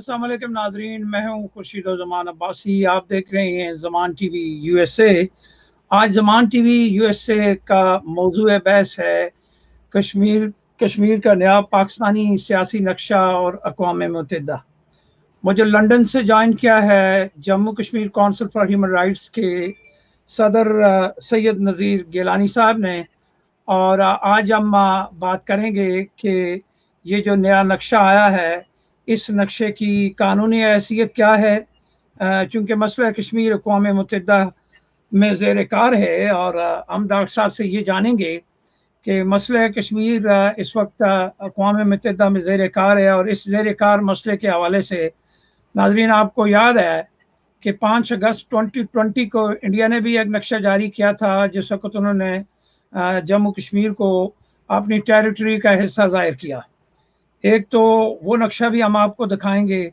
السلام علیکم ناظرین، میں ہوں خورشید زمان عباسی. آپ دیکھ رہے ہیں زمان T V U S A. آج زمان T V U S A کا موضوع بحث ہے کشمیر کا نیا پاکستانی سیاسی نقشہ اور اقوام متحدہ. مجھے لندن سے جوائن کیا ہے Jammu Kashmir council for human rights کے صدر سید نذیر گیلانی صاحب نے، اور آج ہم بات کریں گے کہ یہ جو نیا نقشہ آیا ہے اس نقشے کی قانونی حیثیت کیا ہے، چونکہ مسئلہ کشمیر اقوام متحدہ میں زیر کار ہے. اور ہم ڈاکٹر صاحب سے یہ جانیں گے کہ مسئلہ کشمیر اس وقت اقوام متحدہ میں زیر کار ہے، اور اس زیر کار مسئلے کے حوالے سے ناظرین آپ کو یاد ہے کہ 5 اگست 2020 کو انڈیا نے بھی ایک نقشہ جاری کیا تھا جس وقت انہوں نے جموں کشمیر کو اپنی ٹیریٹری کا حصہ ظاہر کیا. ایک تو وہ نقشہ بھی ہم آپ کو دکھائیں گے،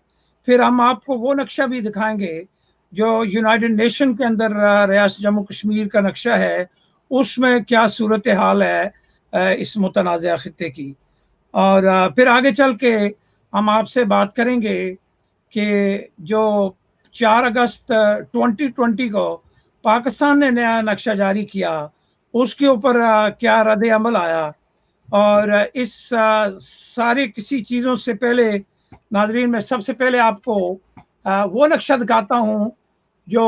پھر ہم آپ کو وہ نقشہ بھی دکھائیں گے جو یونائیٹڈ نیشن کے اندر ریاست جموں کشمیر کا نقشہ ہے، اس میں کیا صورتحال ہے اس متنازع خطے کی. اور پھر آگے چل کے ہم آپ سے بات کریں گے کہ جو 4 اگست 2020 کو پاکستان نے نیا نقشہ جاری کیا اس کے اوپر کیا رد عمل آیا. اور اس سارے کسی چیزوں سے پہلے ناظرین میں سب سے پہلے آپ کو وہ نقشہ دکھاتا ہوں جو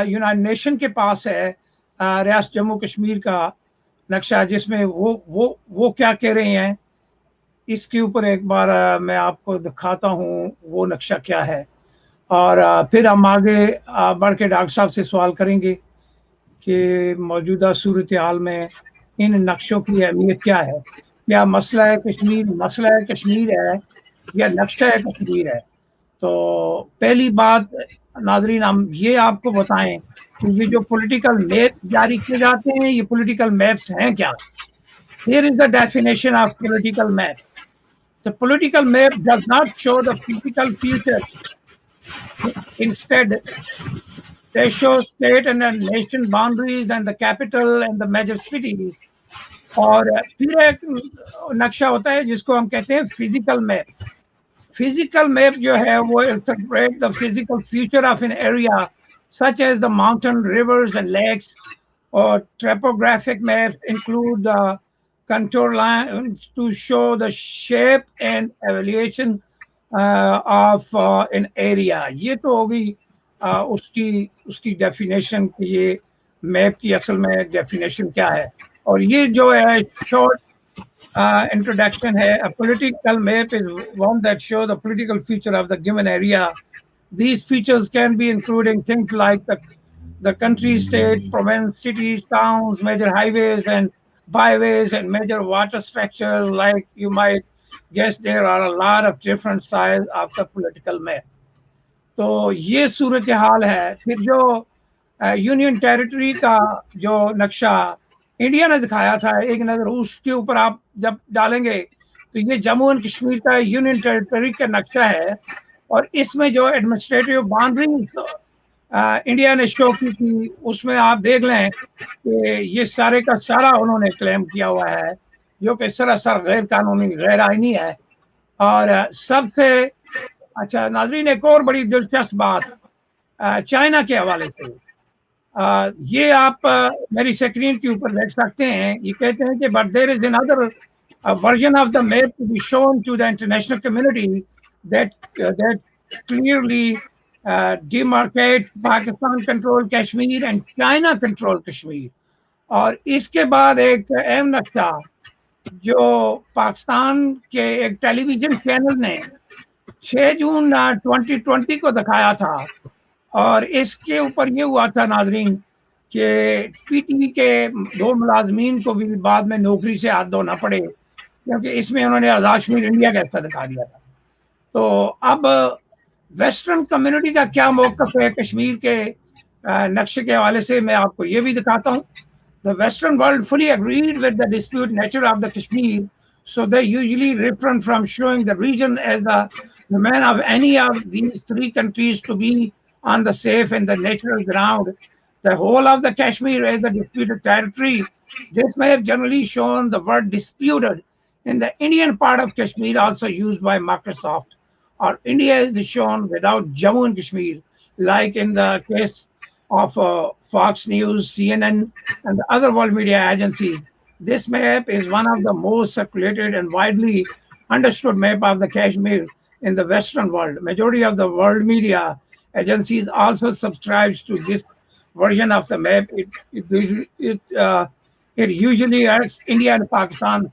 یونائیٹڈ نیشن کے پاس ہے، ریاست جموں کشمیر کا نقشہ، جس میں وہ کیا کہہ رہے ہیں. اس کے اوپر ایک بار میں آپ کو دکھاتا ہوں وہ نقشہ کیا ہے، اور پھر ہم آگے بڑھ کے ڈاکٹر صاحب سے سوال کریں گے کہ موجودہ صورتحال میں ان نقشوں کی اہمیت کیا ہے. کیا مسئلہ کشمیر ہے یا نقشہ کشمیر ہے. تو پہلی بات ناظرین ہم یہ آپ کو بتائیں کہ یہ جو پولیٹیکل میپ جاری کیے جاتے ہیں یہ پولیٹیکل میپس ہیں کیا. Here is the definition of political map. The political map does not show the physical future. Instead, they show state and nation boundaries and the capital and the major cities. اور پھر ایک نقشہ ہوتا ہے جس کو ہم کہتے ہیں فزیکل میپ. فزیکل میپ جو ہے وہ illustrate the physical future of an area such as the mountain, rivers and lakes. Or topographic maps include the contour lines to show the shape and elevation of an area. یہ تو ہوگی اس کی definition کہ یہ map کی اصل میں definition کیا ہے. اور یہ جو ہے شارٹ introduction ہے. A political map is one that shows the political feature of the given area. These features can be including things like the country, state, province, cities, towns, major highways and byways and major water structures. Like you might guess, there are a lot of different sides of the political map. تو یہ صورتحال ہے. پھر جو union territory کا جو نقشہ India نے دکھایا تھا ایک نظر اس کے اوپر آپ جب ڈالیں گے تو یہ جموں اینڈ کشمیر کا یونین ٹیریٹری کا نقشہ ہے. اور اس میں جو ایڈمنسٹریٹو باؤنڈریز انڈیا نے شو کی تھی اس میں آپ دیکھ لیں کہ یہ سارے کا سارا انہوں نے کلیم کیا ہوا ہے جو کہ سراسر غیر قانونی غیر آئینی ہے. اور سب سے اچھا ناظرین ایک اور بڑی دلچسپ بات چائنا کے حوالے سے یہ آپ میری اسکرین کے اوپر دیکھ سکتے ہیں. یہ کہتے ہیں کہ but there is another version of the map to be shown to the international community that clearly demarcates Pakistan controlled Kashmir and China controlled Kashmir. اور اس کے بعد ایک اہم نقشہ جو پاکستان کے ایک ٹیلی ویژن چینل نے 6 جون 2020 کو دکھایا تھا. اور اس کے اوپر یہ ہوا تھا ناظرین کہ پی ٹی وی کے 2 ملازمین کو بھی بعد میں نوکری سے ہاتھ دھونا پڑے کیونکہ اس میں انہوں نے آزاد کشمیر انڈیا کا حصہ دکھا دیا تھا. تو اب ویسٹرن کمیونٹی کا کیا موقف ہے کشمیر کے نقشے کے حوالے سے میں آپ کو یہ بھی دکھاتا ہوں. The Western world fully agreed with the dispute nature of the Kashmir, so they usually refrain from showing the region as the domain of any of these 3 countries to be on the safe and the natural ground. The whole of the Kashmir is the disputed territory. This may have generally shown the word disputed in the Indian part of Kashmir, also used by Microsoft. or India is shown without Jammu and Kashmir, like in the case of Fox News, CNN, and the other world media agencies. This map is one of the most circulated and widely understood map of the Kashmir in the Western world. Majority of the world media agencies also subscribes to this version of the map. It usually adds India and Pakistan.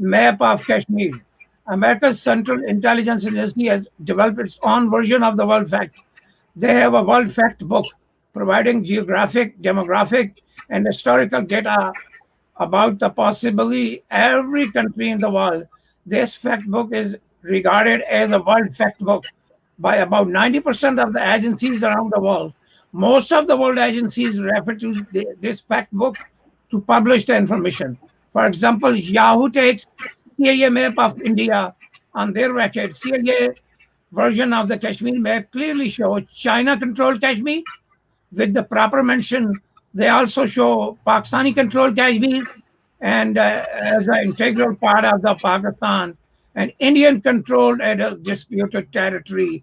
map of Kashmir. America's Central Intelligence Agency has developed its own version of the World Fact. They have a World Fact book providing geographic, demographic, and historical data about the possibly every country in the world. This fact book is regarded as a World Fact book by about 90% of the agencies around the world. Most of the world agencies refer to this fact book to publish the information. For example, Yahoo takes CIA map of India on their record. CIA version of the Kashmir map clearly shows China-controlled Kashmir with the proper mention. They also show Pakistani-controlled Kashmir and as an integral part of the Pakistan and Indian-controlled and disputed territory.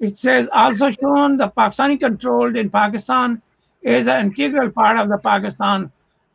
it says also shown the Pakistani controlled in Pakistan is an integral part of the Pakistan,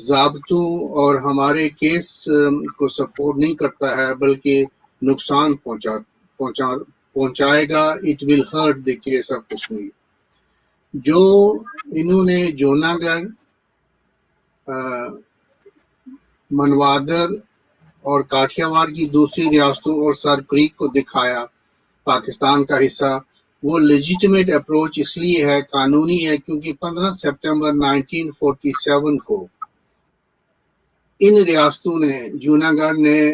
ضابطوں اور ہمارے case کو support نہیں کرتا ہے بلکہ نقصان پہنچائے گا. It will hurt the case of Kashmir. جو انہوں نے جوناگڑھ، منوادر اور کاٹھیاواڑ کی دوسری ریاستوں اور سر کریک کو دکھایا پاکستان کا حصہ، وہ لیجیٹمیٹ اپروچ اس لیے ہے، قانونی ہے، کیونکہ 15 سپٹمبر 1947 کو ان ریاستوں نے، جوناگڑھ نے،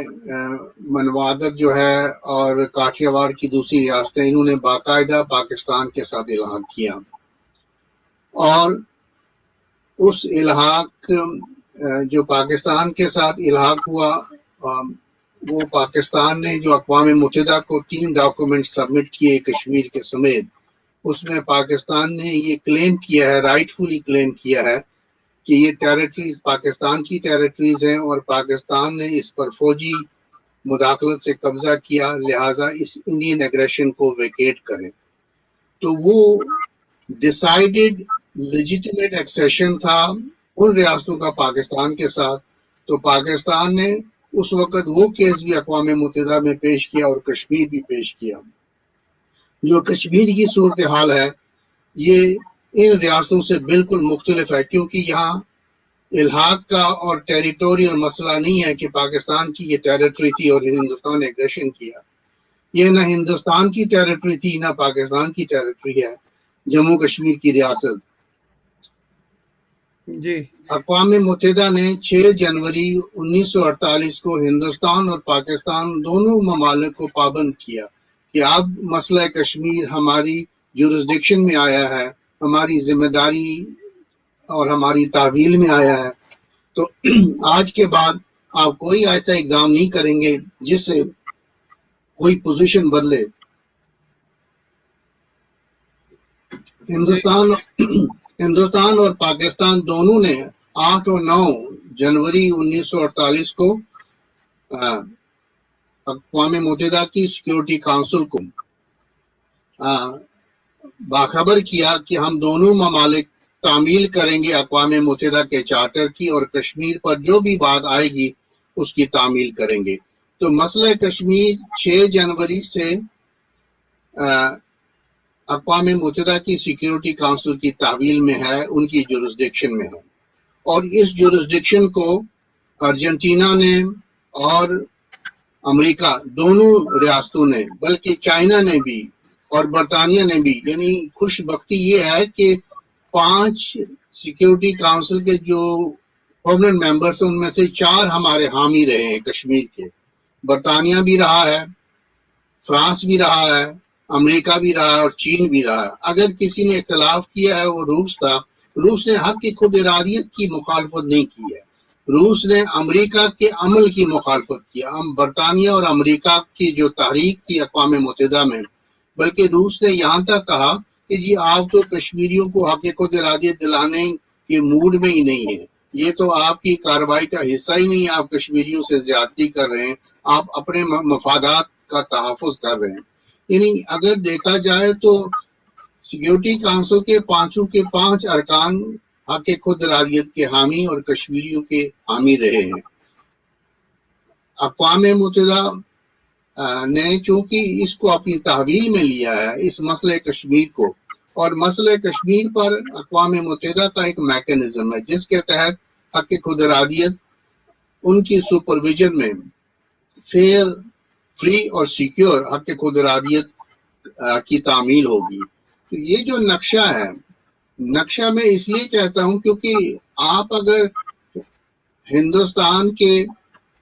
منوادر جو ہے اور کاٹھیاواڑ کی دوسری ریاستیں، انہوں نے باقاعدہ پاکستان کے ساتھ الحاق کیا. اور اس الحاق جو پاکستان کے ساتھ الحاق ہوا، وہ پاکستان نے جو اقوام متحدہ کو 3 ڈاکومنٹ سبمٹ کیے کشمیر کے سمیت، اس میں پاکستان نے یہ کلیم کیا ہے، رائٹ فلی کلیم کیا ہے کہ یہ ٹیریٹریز پاکستان کی ٹیریٹریز ہیں اور پاکستان نے اس پر فوجی مداخلت سے قبضہ کیا، لہٰذا اس انڈین ایگریشن کو ویکیٹ کریں. تو وہ ڈیسائیڈڈ لیجیٹمیٹ ایکسیشن تھا ان ریاستوں کا پاکستان کے ساتھ. تو پاکستان نے اس وقت وہ کیس بھی اقوام متحدہ میں پیش کیا اور کشمیر بھی پیش کیا. جو کشمیر کی صورتحال ہے یہ ان ریاستوں سے بالکل مختلف ہے، کیونکہ یہاں الحاق کا اور ٹیریٹوریل مسئلہ نہیں ہے کہ پاکستان کی یہ ٹیریٹری تھی اور ہندوستان نے ایگریشن کیا. یہ نہ ہندوستان کی ٹیریٹری تھی نہ پاکستان کی ٹیریٹری ہے جموں کشمیر کی ریاست. جی اقوام متحدہ نے 6 جنوری 1948 کو ہندوستان اور پاکستان دونوں ممالک کو پابند کیا کہ اب مسئلہ کشمیر ہماری جورسڈکشن میں آیا ہے، ہماری ذمہ داری اور ہماری تحویل میں آیا ہے. تو آج کے بعد آپ کوئی ایسا اقدام نہیں کریں گے جس سے کوئی پوزیشن بدلے. ہندوستان اور پاکستان دونوں نے 8 اور 9 جنوری 1948 کو اقوام متحدہ کی سیکیورٹی کونسل کو باخبر کیا کہ ہم دونوں ممالک تعمیل کریں گے اقوام متحدہ کے چارٹر کی، اور کشمیر پر جو بھی بات آئے گی اس کی تعمیل کریں گے. تو مسئلہ کشمیر 6 جنوری سے اقوام متحدہ کی سیکیورٹی کونسل کی تحویل میں ہے، ان کی جورسڈکشن میں ہے. اور اس جورسڈکشن کو ارجنٹینا نے اور امریکہ دونوں ریاستوں نے، بلکہ چائنا نے بھی اور برطانیہ نے بھی، یعنی خوش بختی یہ ہے کہ 5 سیکیورٹی کونسل کے جو پرماننٹ ممبرس ہیں ان میں سے 4 ہمارے حامی رہے ہیں کشمیر کے. برطانیہ بھی رہا ہے، فرانس بھی رہا ہے، امریکہ بھی رہا ہے اور چین بھی رہا ہے. اگر کسی نے اختلاف کیا ہے وہ روس تھا. روس نے حق کی خود ارادیت کی مخالفت نہیں کی ہے، روس نے امریکہ کے عمل کی مخالفت کی. برطانیہ اور امریکہ کی جو تحریک تھی اقوام متحدہ میں، بلکہ روس نے یہاں تک کہا کہ جی آپ تو کشمیریوں کو حق خود ارادیت دلانے کے موڈ میں ہی نہیں ہیں، یہ تو آپ کی کارروائی کا حصہ ہی نہیں ہے، آپ کشمیریوں سے زیادتی کر رہے ہیں، آپ اپنے مفادات کا تحفظ کر رہے ہیں. یعنی اگر دیکھا جائے تو سیکیورٹی کونسل کے 5 ارکان حق خود ارادیت کے حامی اور کشمیریوں کے حامی رہے ہیں. اقوام متحدہ نے چونکہ اس کو اپنی تحویل میں لیا ہے، اس مسئلہ کشمیر کو، اور مسئلہ کشمیر پر اقوام متحدہ کا ایک میکانزم ہے جس کے تحت حق خود ارادیت ان کی سپرویژن میں فیئر، فری اور سیکیور حق خود ارادیت کی تعمیل ہوگی. تو یہ جو نقشہ ہے، نقشہ میں اس لیے کہتا ہوں کیونکہ آپ اگر ہندوستان کے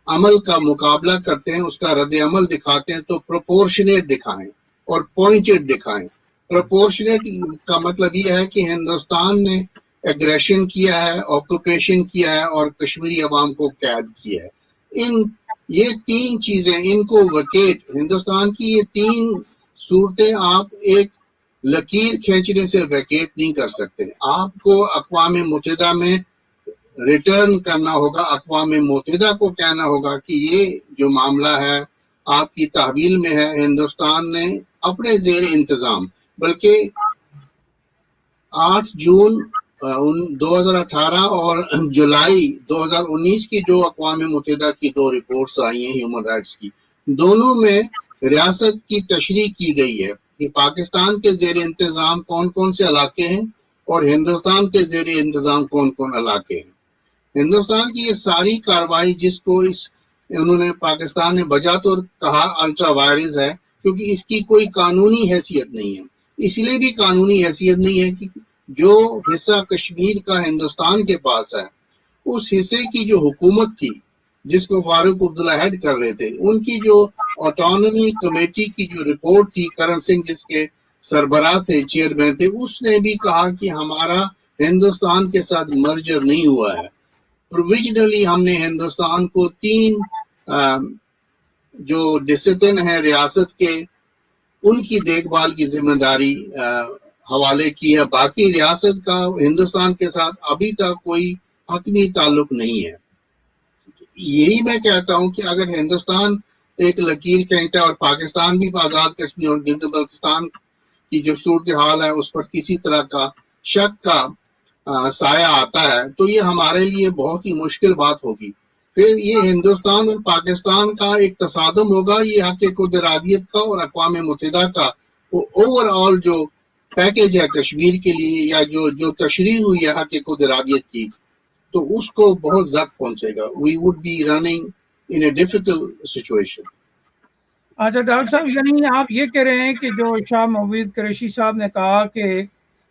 عمل کا مقابلہ کرتے ہیں، اس کا رد عمل دکھاتے ہیں تو پروپورشنیٹ دکھائیں اور پوائنٹڈ دکھائیں. پروپورشنیٹ کا مطلب یہ ہے کہ ہندوستان نے ایگریشن کیا ہے، آکوپیشن کیا ہے اور کشمیری عوام کو قید کیا ہے. یہ 3 چیزیں، ان کو ویکیٹ، ہندوستان کی یہ 3 صورتیں آپ ایک لکیر کھینچنے سے ویکیٹ نہیں کر سکتے. آپ کو اقوام متحدہ میں ریٹرن کرنا ہوگا، اقوام متحدہ کو کہنا ہوگا کہ یہ جو معاملہ ہے آپ کی تحویل میں ہے، ہندوستان نے اپنے زیر انتظام، بلکہ 8 جون 2018 اور جولائی 2019 کی جو اقوام متحدہ کی 2 رپورٹس آئی ہیں ہیومن رائٹس کی، دونوں میں ریاست کی تشریح کی گئی ہے کہ پاکستان کے زیر انتظام کون کون سے علاقے ہیں اور ہندوستان کے زیر انتظام کون کون علاقے ہیں۔ ہندوستان کی یہ ساری کارروائی جس کو انہوں نے پاکستان نے بجا طور کہا الٹرا وائرس ہے، کیونکہ اس کی کوئی قانونی حیثیت نہیں ہے۔ اس لیے بھی قانونی حیثیت نہیں ہے کہ جو حصہ کشمیر کا ہندوستان کے پاس ہے، اس حصے کی جو حکومت تھی جس کو فاروق عبداللہ ہیڈ کر رہے تھے، ان کی جو آٹونومی کمیٹی کی جو رپورٹ تھی، کرن سنگھ جس کے سربراہ تھے، چیئرمین تھے، اس نے بھی کہا کہ ہمارا ہندوستان کے ساتھ مرجر نہیں ہوا ہے۔ پروویژنلی ہم نے ہندوستان کو 3 جو ڈسپلن ہے ریاست کے، ان کی دیکھ بھال کی ذمہ داری حوالے کی ہے۔ باقی ریاست کا ہندوستان کے ساتھ ابھی تک کوئی حتمی تعلق نہیں ہے۔ یہی میں کہتا ہوں کہ اگر ہندوستان ایک لکیر کھینچتا اور پاکستان بھی آزاد کشمیر اور گلگت بلتستان کی جو صورتحال ہے اس پر کسی طرح کا شک کا سایہ آتا ہے، تو یہ ہمارے لیے بہت ہی مشکل بات ہوگی۔ پھر یہ ہندوستان اور پاکستان کا ایک تصادم ہوگا، یہ حق خود ارادیت کا اور اقوام متحدہ کا وہ اوور آل جو پیکج ہے کشمیر کے لیے، یا جو تشریح ہوئی ہے حق خود ارادیت کی، تو اس کو بہت زد پہنچے گا۔ We would be running in a difficult situation. اچھا ڈاکٹر صاحب، یعنی آپ یہ کہہ رہے ہیں کہ جو شاہ موید قریشی صاحب نے کہا کہ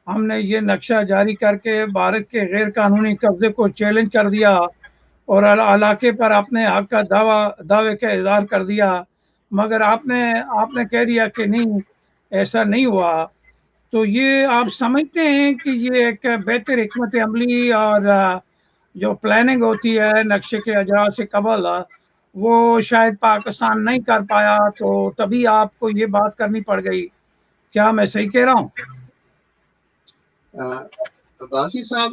ہم نے یہ نقشہ جاری کر کے بھارت کے غیر قانونی قبضے کو چیلنج کر دیا اور علاقے پر اپنے حق کا دعوے کا اظہار کر دیا، مگر آپ نے کہہ دیا کہ نہیں، ایسا نہیں ہوا، تو یہ آپ سمجھتے ہیں کہ یہ ایک بہتر حکمت عملی اور جو پلاننگ ہوتی ہے نقشے کے اجرا سے قبل، وہ شاید پاکستان نہیں کر پایا، تو تبھی آپ کو یہ بات کرنی پڑ گئی؟ کیا میں صحیح کہہ رہا ہوں؟ عباسی صاحب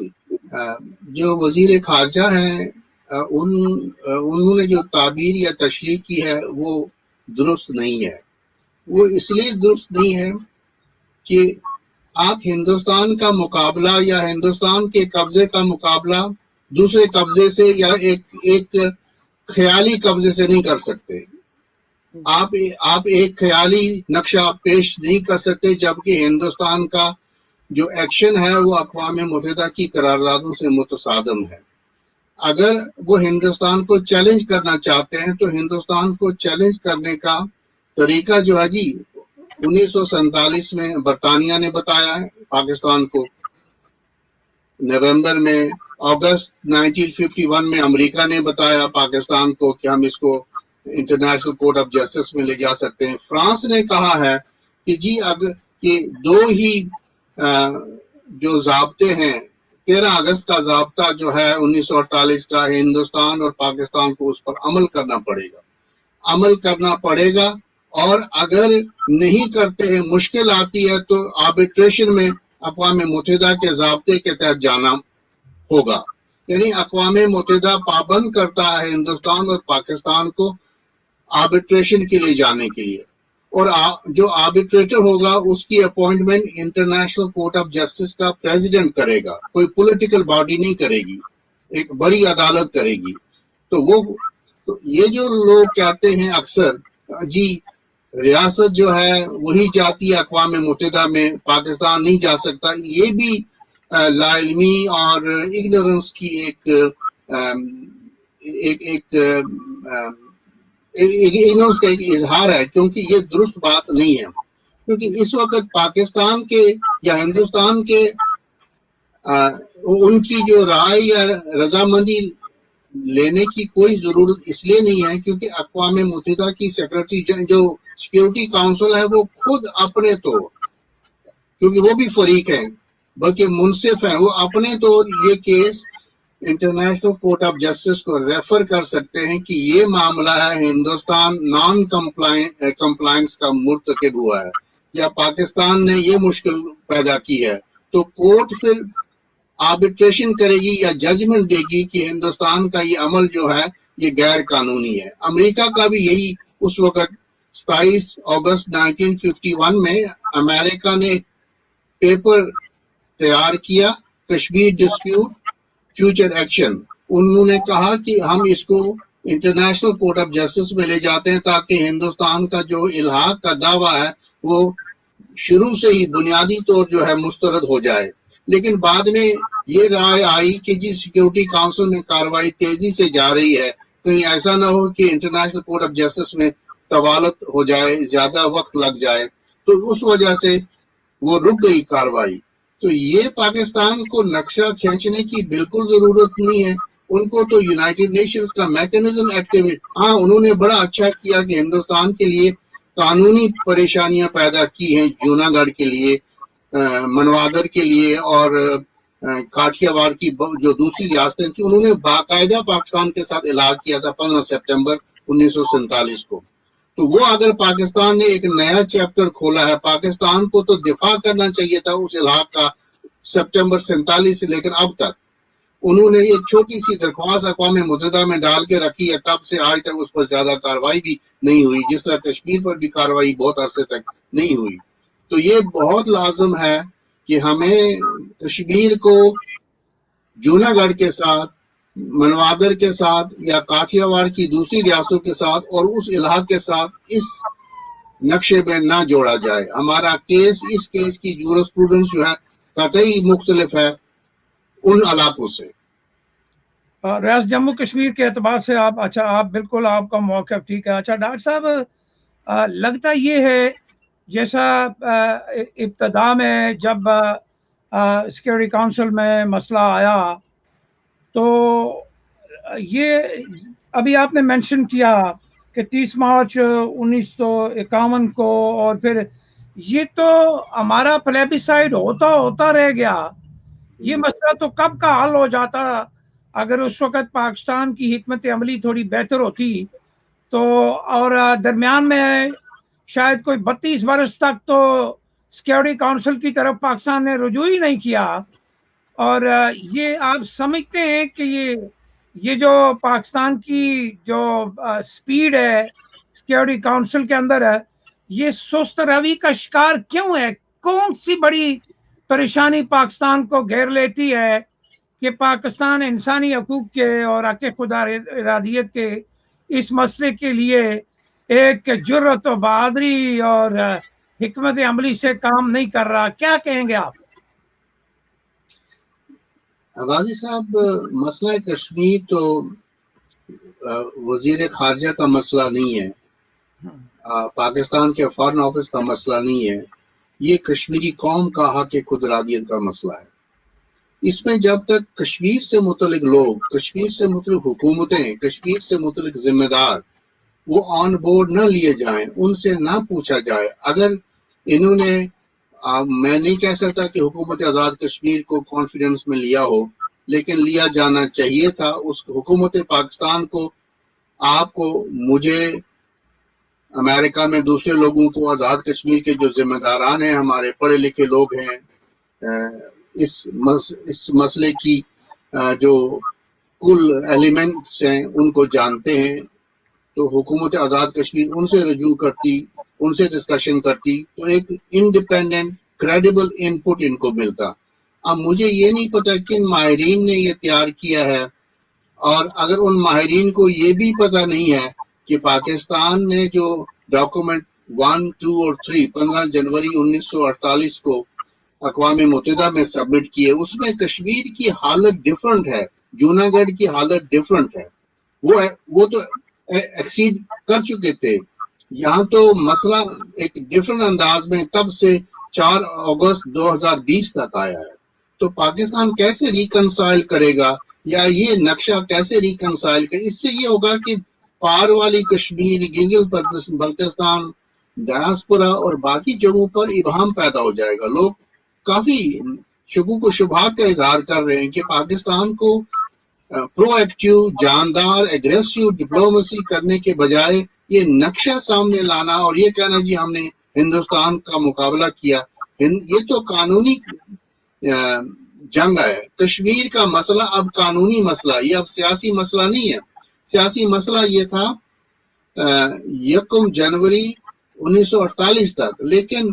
جو وزیر خارجہ ہیں، انہوں نے جو تعبیر یا تشریح کی ہے وہ درست نہیں ہے۔ وہ اس لیے درست نہیں ہے کہ آپ ہندوستان کا مقابلہ یا ہندوستان کے قبضے کا مقابلہ دوسرے قبضے سے یا ایک خیالی قبضے سے نہیں کر سکتے۔ آپ ایک خیالی نقشہ پیش نہیں کر سکتے، جبکہ ہندوستان کا جو ایکشن ہے وہ اقوام متحدہ کی قراردادوں سے متصادم ہے۔ اگر وہ ہندوستان کو چیلنج کرنا چاہتے ہیں تو ہندوستان کو چیلنج کرنے کا طریقہ جو ہے 1947 میں برطانیہ نے بتایا ہے پاکستان کو، نومبر میں اگست 1951 میں امریکہ نے بتایا پاکستان کو کہ ہم اس کو انٹرنیشنل کورٹ آف جسٹس میں لے جا سکتے ہیں۔ فرانس نے کہا ہے کہ اگر یہ 2 ہی جو ضابطے ہیں، 13 اگست کا ضابطہ جو ہے 1948 کا، ہندوستان اور پاکستان کو اس پر عمل کرنا پڑے گا، اور اگر نہیں کرتے ہیں، مشکل آتی ہے، تو آربیٹریشن میں اقوام متحدہ کے ضابطے کے تحت جانا ہوگا۔ یعنی اقوام متحدہ پابند کرتا ہے ہندوستان اور پاکستان کو آربیٹریشن کے لیے جانے کے لیے، اور جو آربیٹریٹر ہوگا اس کی appointment international court of justice کا پریزیڈنٹ کرے گا، کوئی پولیٹیکل باڈی نہیں کرے گی، ایک بڑی عدالت کرے گی۔ تو یہ جو لوگ کہتے ہیں اکثر ریاست جو ہے وہی جاتی ہے اقوام متحدہ میں، پاکستان نہیں جا سکتا، یہ بھی لا علمی اور اگنورنس کی اگنورنس کا ایک اظہار ہے، کیونکہ یہ درست بات نہیں ہے۔ کیونکہ اس وقت پاکستان کے یا ہندوستان کے ان کی جو رائے یا رضامندی لینے کی کوئی ضرورت اس لیے نہیں ہے کیونکہ اقوام متحدہ کی سیکرٹری جو سیکیورٹی کاؤنسل ہے وہ خود اپنے طور، کیونکہ وہ بھی فریق ہیں بلکہ منصف ہیں، وہ اپنے طور یہ case international court of justice کو ریفر کر سکتے ہیں کہ یہ معاملہ ہے ہندوستان نان کمپلائنس کا مرتکب ہوا ہے یا پاکستان نے یہ مشکل پیدا کی ہے، تو کورٹ پھر آربیٹریشن کرے گی یا ججمنٹ دے گی کہ ہندوستان کا یہ عمل جو ہے یہ غیر قانونی ہے۔ امریکہ کا بھی یہی اس وقت 27 اگست 1951 میں امریکہ نے پیپر تیار کیا کشمیر ڈسپیوٹ فیوچر ایکشن. انہوں نے کہا کہ ہم اس کو انٹرنیشنل کورٹ آف جسٹس میں لے جاتے ہیں تاکہ ہندوستان کا جو الحاق کا دعویٰ ہے وہ شروع سے ہی بنیادی طور جو ہے مسترد ہو جائے. لیکن بعد میں یہ رائے آئی کہ جی سیکیورٹی کونسل میں کارروائی تیزی سے جا رہی ہے, کہیں ایسا نہ ہو کہ انٹرنیشنل کورٹ آف جسٹس میں طوالت ہو جائے, زیادہ وقت لگ جائے, تو اس وجہ سے وہ رک گئی کارروائی. تو یہ پاکستان کو نقشہ کھینچنے کی بالکل ضرورت نہیں ہے. ان کو تو یونائٹڈ نیشنز کا میکنزم ایکٹیویٹ, ہاں انہوں نے بڑا اچھا کیا کہ ہندوستان کے لیے قانونی پریشانیاں پیدا کی ہیں, جوناگڑھ کے لیے, منوادر کے لیے اور کاٹھیا وار کی جو دوسری ریاستیں تھیں, انہوں نے باقاعدہ پاکستان کے ساتھ علاج کیا تھا 15 سپٹمبر 1947 کو. تو وہ اگر پاکستان نے ایک نیا چیپٹر کھولا ہے, پاکستان کو تو دفاع کرنا چاہیے تھا اس علاق کا سپٹمبر 47 سے لے کر اب تک. انہوں نے ایک چھوٹی سی درخواست اقوام متحدہ میں ڈال کے رکھی ہے, تب سے آج تک اس پر زیادہ کارروائی بھی نہیں ہوئی, جس طرح کشمیر پر بھی کارروائی بہت عرصے تک نہیں ہوئی. تو یہ بہت لازم ہے کہ ہمیں کشمیر کو جوناگڑھ کے ساتھ, منوادر کے ساتھ یا کاٹھیا وار کی دوسری ریاستوں کے ساتھ اور اس علاقے کے ساتھ اس نقشے میں نہ جوڑا جائے. ہمارا کیس, اس کیس کی جورسپروڈنس جو ہے قطعی مختلف ہے ان علاقوں سے. ریاست جموں کشمیر کے اعتبار سے آپ, اچھا آپ بالکل آپ کا موقف ٹھیک ہے. اچھا ڈاکٹر صاحب, لگتا یہ ہے جیسا ابتدا میں جب سیکورٹی کونسل میں مسئلہ آیا تو یہ ابھی آپ نے مینشن کیا کہ 30 مارچ 1951 کو, اور پھر یہ تو ہمارا پلیبیسائڈ ہوتا رہ گیا. یہ مسئلہ تو کب کا حل ہو جاتا اگر اس وقت پاکستان کی حکمت عملی تھوڑی بہتر ہوتی تو, اور درمیان میں شاید کوئی 32 برس تک تو سیکورٹی کونسل کی طرف پاکستان نے رجوع ہی نہیں کیا. اور یہ آپ سمجھتے ہیں کہ یہ جو پاکستان کی جو سپیڈ ہے سیکورٹی کونسل کے اندر ہے, یہ سست روی کا شکار کیوں ہے؟ کون سی بڑی پریشانی پاکستان کو گھیر لیتی ہے کہ پاکستان انسانی حقوق کے اور حق خدا ارادیت کے اس مسئلے کے لیے ایک جرأت و بہادری اور حکمت عملی سے کام نہیں کر رہا؟ کیا کہیں گے آپ؟ غازی صاحب, مسئلہ کشمیر تو وزیر خارجہ کا مسئلہ نہیں ہے, پاکستان کے فارن آفس کا مسئلہ نہیں ہے, یہ کشمیری قوم کا حق خود ارادیت کا مسئلہ ہے. اس میں جب تک کشمیر سے متعلق لوگ, کشمیر سے متعلق حکومتیں, کشمیر سے متعلق ذمہ دار وہ آن بورڈ نہ لیے جائیں, ان سے نہ پوچھا جائے. اگر انہوں نے, میں نہیں کہہ سکتا کہ حکومت آزاد کشمیر کو کانفیڈنس میں لیا ہو, لیکن لیا جانا چاہیے تھا. اس حکومت پاکستان کو, آپ کو, مجھے, امریکہ میں دوسرے لوگوں کو, آزاد کشمیر کے جو ذمہ داران ہیں, ہمارے پڑھے لکھے لوگ ہیں, اس مسئلے کی جو کل ایلیمنٹس ہیں ان کو جانتے ہیں. تو حکومت آزاد کشمیر ان سے رجوع کرتی, ان سے ڈسکشن کرتی تو ایک انڈیپینڈنٹ کریڈیبل ان پٹ ان کو ملتا. اب مجھے یہ نہیں پتا کن ماہرین نے یہ تیار کیا ہے, اور اگر ان ماہرین کو یہ بھی پتا نہیں ہے کہ پاکستان نے جو ڈاکومنٹ 1, 2 اور 3 15 جنوری 1948 کو اقوام متحدہ میں سبمٹ کیے, اس میں کشمیر کی حالت ڈیفرنٹ ہے, جوناگڑھ کی حالت ڈیفرنٹ ہے. وہ تو ایکسیڈ کر چکے تھے. یہاں تو مسئلہ ایک ڈیفرنٹ انداز میں تب سے 4 اگست 2020 تک آیا ہے. تو پاکستان کیسے ریکنسائل کرے گا, یا یہ نقشہ کیسے ریکنسائل کرے؟ اس سے یہ ہوگا کہ پار والی کشمیر, گلگت بلتستان, ڈایاسپورا اور باقی جگہوں پر ابہام پیدا ہو جائے گا. لوگ کافی شکوک و شبہات کا اظہار کر رہے ہیں کہ پاکستان کو پرو ایکٹیو, جاندار, ایگریسیو ڈپلومیسی کرنے کے بجائے یہ نقشہ سامنے لانا اور یہ کہنا جی ہم نے ہندوستان کا مقابلہ کیا, یہ تو قانونی جنگ ہے. کشمیر کا مسئلہ اب قانونی مسئلہ, یہ اب سیاسی مسئلہ نہیں ہے. سیاسی مسئلہ یہ تھا 1 جنوری 1948 تک, لیکن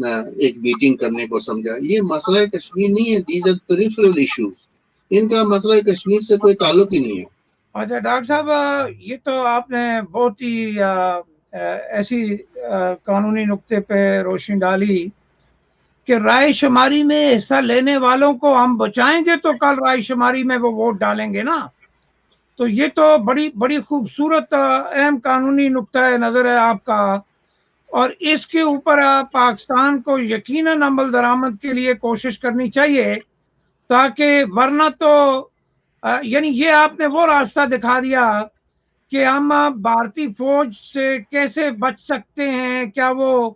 ایک میٹنگ کرنے کو سمجھا. یہ مسئلہ کشمیر نہیں ہے, دیز آر پیریفرل ایشوز. ان کا مسئلہ کشمیر سے کوئی تعلق ہی نہیں ہے. اچھا ڈاکٹر صاحب, یہ تو آپ نے بہت ہی ایسی قانونی نقطے پہ روشنی ڈالی کہ رائے شماری میں حصہ لینے والوں کو ہم بچائیں گے تو کل رائے شماری میں وہ ووٹ ڈالیں گے نا. تو یہ تو بڑی خوبصورت اہم قانونی نقطہ نظر ہے آپ کا, اور اس کے اوپر پاکستان کو یقیناً عمل درآمد کے لیے کوشش کرنی چاہیے, تاکہ ورنہ تو یعنی یہ آپ نے وہ راستہ دکھا دیا کہ ہم بھارتی فوج سے کیسے بچ سکتے ہیں, کیا وہ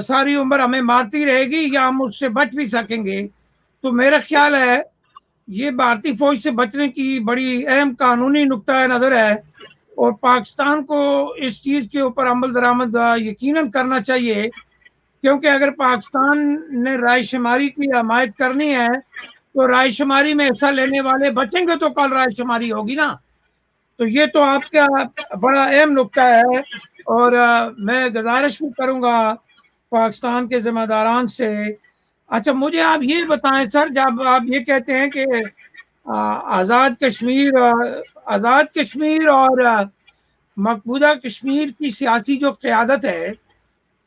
ساری عمر ہمیں مارتی رہے گی یا ہم اس سے بچ بھی سکیں گے. تو میرا خیال ہے یہ بھارتی فوج سے بچنے کی بڑی اہم قانونی نقطہ نظر ہے, اور پاکستان کو اس چیز کے اوپر عمل درآمد یقیناً کرنا چاہیے, کیونکہ اگر پاکستان نے رائے شماری کی حمایت کرنی ہے تو رائے شماری میں حصہ لینے والے بچیں گے تو کل رائے شماری ہوگی نا. تو یہ تو آپ کا بڑا اہم نقطہ ہے, اور میں گزارش بھی کروں گا پاکستان کے ذمہ داران سے. اچھا مجھے آپ یہ بتائیں سر, جب آپ یہ کہتے ہیں کہ آزاد کشمیر اور مقبوضہ کشمیر کی سیاسی جو قیادت ہے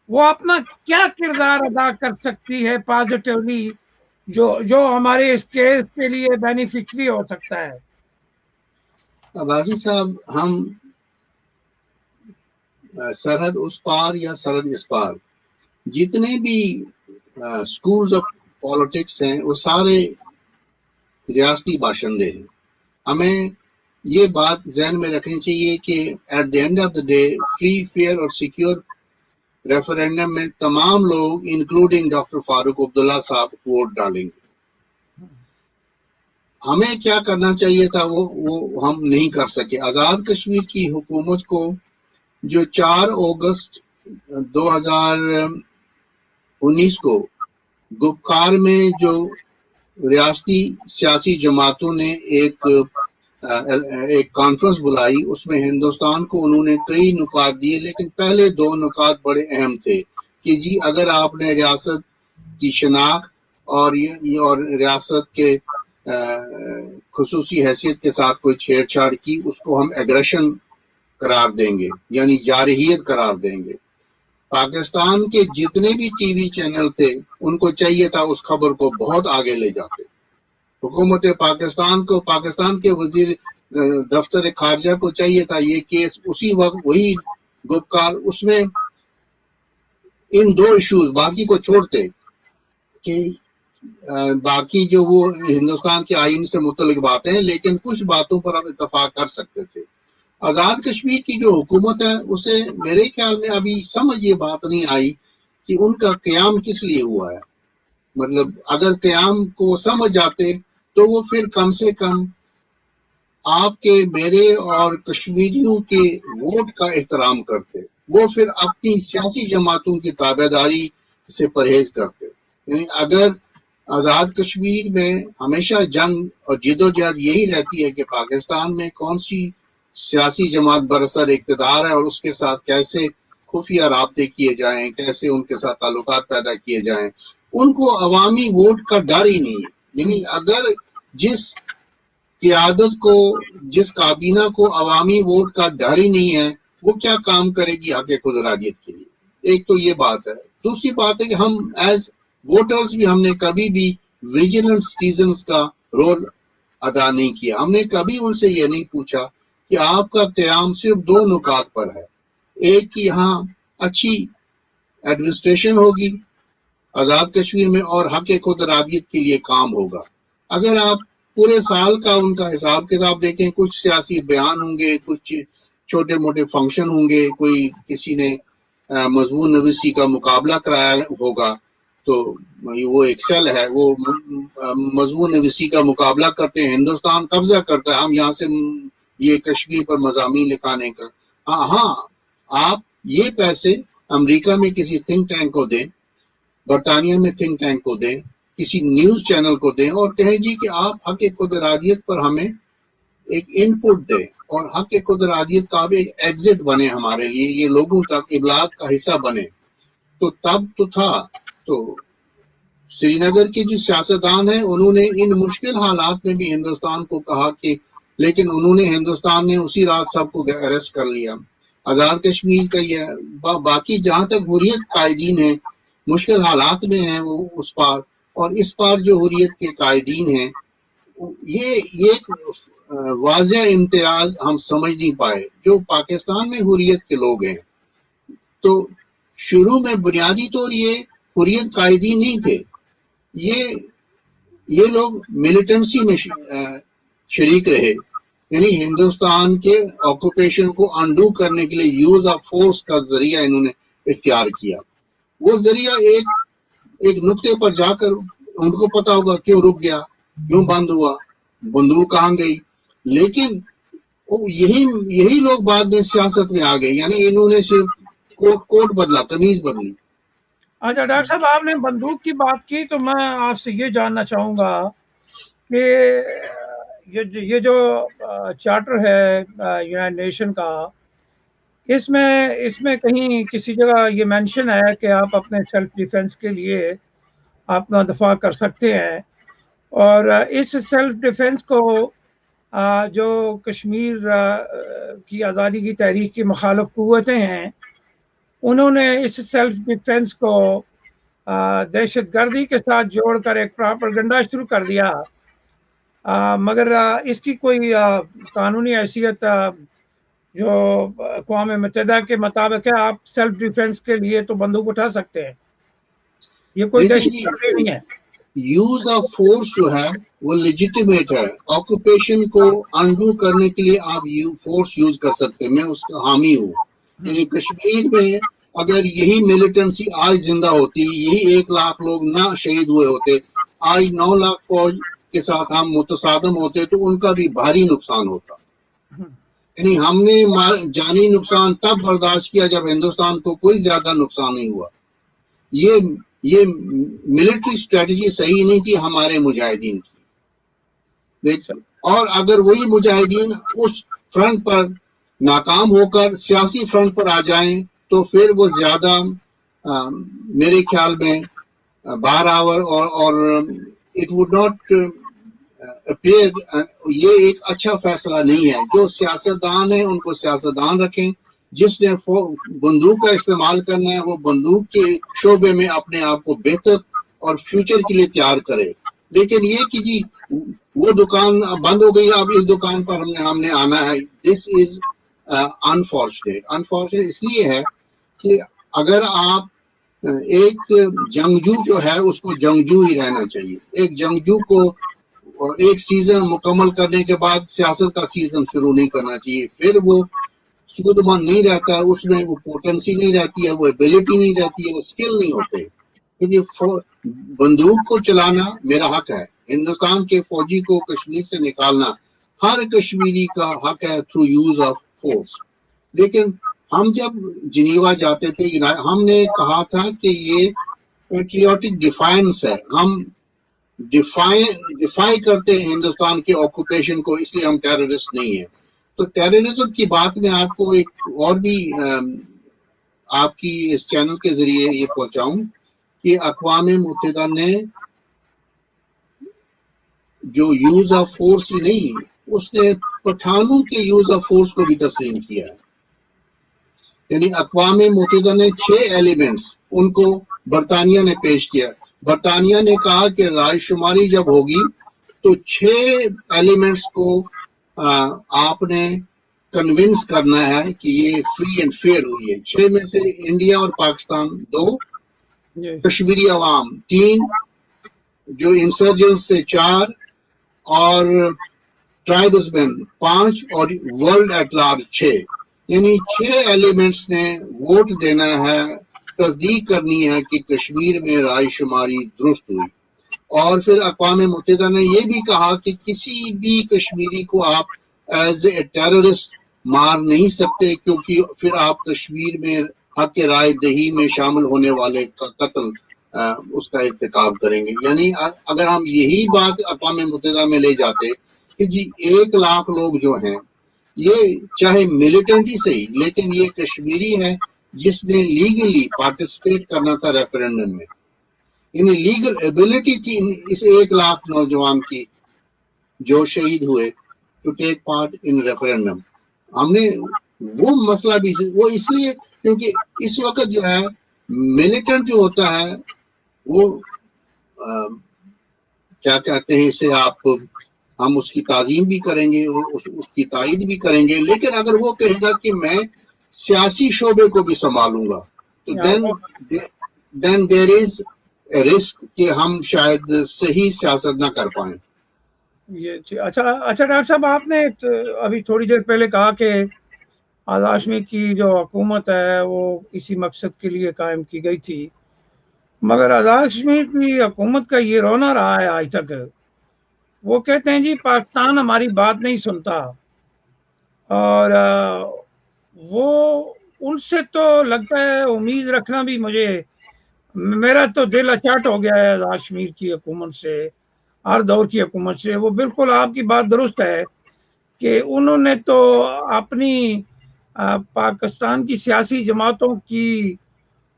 وہ اپنا کیا کردار ادا کر سکتی ہے پازیٹیولی, جو ہمارے اس کیس کے لیے بینیفیشری ہو سکتا ہے. عباسی صاحب, ہم سرحد اس پار یا سرحد اس پار جتنے بھی سکولز آف پالیٹکس ہیں وہ سارے ریاستی باشندے ہیں. ہمیں یہ بات ذہن میں رکھنی چاہیے کہ at the end of the day free, fair اور سیکیور ریفرینڈم میں تمام لوگ انکلوڈنگ ڈاکٹر فاروق عبداللہ صاحب ووٹ ڈالیں گے. ہمیں کیا کرنا چاہیے تھا وہ ہم نہیں کر سکے. آزاد کشمیر کی حکومت کو جو 4 اگست 2019 کو گپکار میں جو ریاستی سیاسی جماعتوں نے ایک کانفرنس بلائی, اس میں ہندوستان کو انہوں نے کئی نکات دیے, لیکن پہلے 2 نکات بڑے اہم تھے کہ جی اگر آپ نے ریاست کی شناخت اور ریاست کے خصوصی حیثیت کے ساتھ کوئی چھیڑ چھاڑ کی, اس کو ہم ایگریشن قرار دیں گے, یعنی جارحیت قرار دیں گے. پاکستان کے جتنے بھی ٹی وی چینل تھے ان کو چاہیے تھا اس خبر کو بہت آگے لے جاتے. حکومت پاکستان کے وزیر دفتر خارجہ کو چاہیے تھا یہ کیس اسی وقت وہی گپکار اس میں ان 2 ایشوز باقی کو چھوڑتے کہ باقی جو وہ ہندوستان کے آئین سے متعلق باتیں ہیں, لیکن کچھ باتوں پر ہم اتفاق کر سکتے تھے. آزاد کشمیر کی جو حکومت ہے اسے میرے خیال میں ابھی سمجھ یہ بات نہیں آئی کہ ان کا قیام کس لیے ہوا ہے. مطلب اگر قیام کو سمجھ جاتے تو وہ پھر کم سے کم آپ کے, میرے اور کشمیریوں کے ووٹ کا احترام کرتے, وہ پھر اپنی سیاسی جماعتوں کی تابع داری سے پرہیز کرتے. یعنی اگر آزاد کشمیر میں ہمیشہ جنگ اور جدوجہد یہی رہتی ہے کہ پاکستان میں کون سی سیاسی جماعت برسر اقتدار ہے اور اس کے ساتھ کیسے خفیہ رابطے کیے جائیں, کیسے ان کے ساتھ تعلقات پیدا کیے جائیں, ان کو عوامی ووٹ کا ڈر ہی نہیں ہے. یعنی اگر جس قیادت کو, جس کابینہ کو عوامی ووٹ کا ڈر ہی نہیں ہے, وہ کیا کام کرے گی حق خود ارادیت کے لیے. ایک تو یہ بات ہے. دوسری بات ہے کہ ہم ایز ووٹرز بھی ہم نے کبھی بھی ویجیلنٹ سٹیزنز کا رول ادا نہیں کیا. ہم نے کبھی ان سے یہ نہیں پوچھا کہ آپ کا قیام صرف 2 نکات پر ہے. ایک کہ یہاں اچھی ایڈمنسٹریشن ہوگی آزاد کشمیر میں, اور حق خود ارادیت کے لیے کام ہوگا. اگر آپ پورے سال کا ان کا حساب کتاب دیکھیں, کچھ سیاسی بیان ہوں گے, کچھ چھوٹے موٹے فنکشن ہوں گے, کوئی کسی نے مضمون نویسی کا مقابلہ کرایا ہوگا, تو وہ ایک سیل ہے, وہ مضمون نویسی کا مقابلہ کرتے ہیں, ہندوستان قبضہ کرتا ہے, ہم یہاں سے یہ کشمیر پر مضامین لکھانے کا. ہاں آپ یہ پیسے امریکہ میں کسی تھنک ٹینک کو دیں, برطانیہ میں تھنک ٹینک کو دیں, کسی نیوز چینل کو دیں اور کہیں جی کہ آپ حق خود ارادیت پر ہمیں ایک ان پٹ دیں, اور حق خود ارادیت کا ایک ایگزٹ بنے ہمارے لیے, یہ لوگوں تک ابلاغ کا حصہ بنے. تو تب تو تھا. تو سری نگر کے جو سیاستدان ہیں انہوں نے ان مشکل حالات میں بھی ہندوستان کو کہا کہ، لیکن انہوں نے ہندوستان نے اسی رات سب کو اریسٹ کر لیا. آزاد کشمیر کا یہ باقی جہاں تک حریت قائدین ہیں مشکل حالات میں ہیں وہ اس پار، اور اس پار جو حریت کے قائدین ہیں یہ ایک واضح امتیاز ہم سمجھ نہیں پائے. جو پاکستان میں حریت کے لوگ ہیں تو شروع میں بنیادی طور یہ حریت قائدین نہیں تھے، یہ لوگ ملیٹنسی میں شریک رہے، یعنی ہندوستان کے آکوپیشن کو انڈو کرنے کے لیے یوز آف فورس کا ذریعہ انہوں نے اختیار کیا. وہ ذریعہ ایک نقطے پر جا کر ان کو پتا ہوگا کیوں رک گیا، کیوں بند ہوا، بندوق کہاں گئی. لیکن یہی لوگ بعد میں سیاست میں آ گئے، یعنی انہوں نے صرف کوٹ بدلا، تمیز بدلی. اچھا ڈاکٹر صاحب، آپ نے بندوق کی بات کی تو میں آپ سے یہ جاننا چاہوں گا کہ یہ جو چارٹر ہے یونائیٹڈ نیشن کا، اس میں کہیں کسی جگہ یہ مینشن ہے کہ آپ اپنے سیلف ڈیفense کے لیے اپنا دفاع کر سکتے ہیں، اور اس سیلف ڈیفenس کو جو کشمیر کی آزادی کی تحریک کی مخالف قوتیں ہیں انہوں نے اس سیلف ڈیفenس کو دہشت گردی کے ساتھ جوڑ کر ایک پراپرگنڈا شروع کر دیا، مگر اس کی کوئی قانونی حیثیت جو اقوام متحدہ کے مطابق ہے، آپ سیلف ڈیفenس کے لیے تو بندوق اٹھا سکتے ہیں، یہ کوئی دہشت گردی نہیں ہے. یوز آف فورس جو ہے وہ لیجیٹیمیٹ ہے. آکوپیشن کو انڈو کرنے کے لیے آپ فورس یوز کر سکتے ہیں، میں اس کا حامی ہوں. یعنی کشمیر میں اگر یہی ملیٹنسی آج زندہ ہوتی، یہی 1 لاکھ لوگ نہ شہید ہوئے ہوتے، آج 9 لاکھ فوج کے ساتھ ہم متصادم ہوتے تو ان کا بھی بھاری نقصان ہوتا. یعنی ہم نے جانی نقصان تب برداشت کیا جب ہندوستان کو کوئی زیادہ نقصان نہیں ہوا. یہ ملٹری اسٹریٹجی صحیح نہیں تھی ہمارے مجاہدین کی. اور اگر وہی مجاہدین اس فرنٹ پر ناکام ہو کر سیاسی فرنٹ پر آ جائیں تو پھر وہ زیادہ میرے خیال میں بار آور اور اٹ وڈ ناٹ اپیئر، یہ ایک اچھا فیصلہ نہیں ہے. جو سیاستدان ہیں ان کو سیاستدان رکھیں، جس نے بندوق کا استعمال کرنا ہے وہ بندوق کے شعبے میں اپنے آپ کو بہتر اور فیوچر کے لیے تیار کرے. لیکن یہ کہ جی وہ دکان بند ہو گئی، اب اس دکان پر ہم نے آنا ہے، دس از انفارچونیٹ اس لیے ہے کہ اگر آپ ایک جنگجو جو ہے اس کو جنگجو ہی رہنا چاہیے. ایک جنگجو کو ایک سیزن مکمل کرنے کے بعد سیاست کا سیزن شروع نہیں کرنا چاہیے. پھر وہ سود مند نہیں رہتا ہے، اس میں وہ پوٹنسی نہیں رہتی ہے، وہ ایبلٹی نہیں رہتی ہے، وہ اسکل نہیں ہوتے. کیونکہ بندوق کو چلانا میرا حق ہے، ہندوستان کے فوجی کو کشمیر سے نکالنا ہر کشمیری کا حق ہے تھرو یوز آف فورس. لیکن ہم جب جنیوا جاتے تھے ہم نے کہا تھا کہ یہ پیٹریوٹک ڈیفائنس ہے، ہم ڈیفائی کرتے ہیں ہندوستان کے آکوپیشن کو، اس لیے ہم ٹیررسٹ نہیں ہیں. تو ٹیررزم کی بات میں آپ کو ایک اور بھی آپ کی اس چینل کے ذریعے یہ پہنچاؤں کہ اقوام متحدہ نے جو یوز آف فورس ہی نہیں، اس نے پٹھانوں کے یوز آف فورس کو بھی تسلیم کیا ہے. یعنی اقوام متحدہ نے 6 ایلیمنٹس ان کو برطانیہ نے پیش کیا. برطانیہ نے کہا کہ رائے شماری جب ہوگی تو 6 ایلیمنٹس کو آپ نے کنونس کرنا ہے کہ یہ فری اینڈ فیئر ہوئی ہے. 6 میں سے انڈیا اور پاکستان 2، کشمیری عوام 3، جو انسرجنٹس تھے 4، اور ٹرائبز مین 5، اور ورلڈ ایٹ لارج 6. یعنی 6 ایلیمنٹس نے ووٹ دینا ہے، تصدیق کرنی ہے کہ کشمیر میں رائے شماری درست ہوئی. اور پھر اقوام متحدہ نے یہ بھی کہا کہ کسی بھی کشمیری کو آپ ایز اے ٹیررسٹ مار نہیں سکتے، کیونکہ پھر آپ کشمیر میں حق رائے دہی میں شامل ہونے والے کا قتل اس کا ارتکاب کریں گے. یعنی اگر ہم یہی بات اقوام متحدہ میں لے جاتے کہ جی 1 لاکھ لوگ جو ہیں یہ چاہے ملیٹنٹ ہی صحیح لیکن یہ کشمیری ہے، جس نے لیگلی پارٹیسپیٹ کرنا تھا ریفرینڈم میں. یعنی لیگل ایبلٹی تھی اس 1 لاکھ نوجوان کی جو شہید ہوئے to take part in referendum. ہم نے وہ مسئلہ بھی وہ اس لیے کیونکہ اس وقت جو ہے ملیٹنٹ جو ہوتا ہے وہ کیا کہتے ہیں اسے آپ ہم اس کی تعظیم بھی کریں گے اس کی تائید بھی کریں گے لیکن اگر وہ کہے گا کہ میں سیاسی شعبے کو بھی سنبھالوں گا تو دین دیر از اے رسک کہ ہم شاید صحیح سیاست نہ کر پائیں. اچھا ڈاکٹر صاحب آپ نے ابھی تھوڑی دیر پہلے کہا کہ آزاد کشمیر کی جو حکومت ہے وہ اسی مقصد کے لیے قائم کی گئی تھی مگر آزاد کشمیر کی حکومت کا یہ رونا رہا ہے آج تک. وہ کہتے ہیں جی پاکستان ہماری بات نہیں سنتا اور وہ ان سے تو لگتا ہے امید رکھنا بھی میرا تو دل اچاٹ ہو گیا ہے آزاد کشمیر کی حکومت سے ہر دور کی حکومت سے. وہ بالکل آپ کی بات درست ہے کہ انہوں نے تو اپنی پاکستان کی سیاسی جماعتوں کی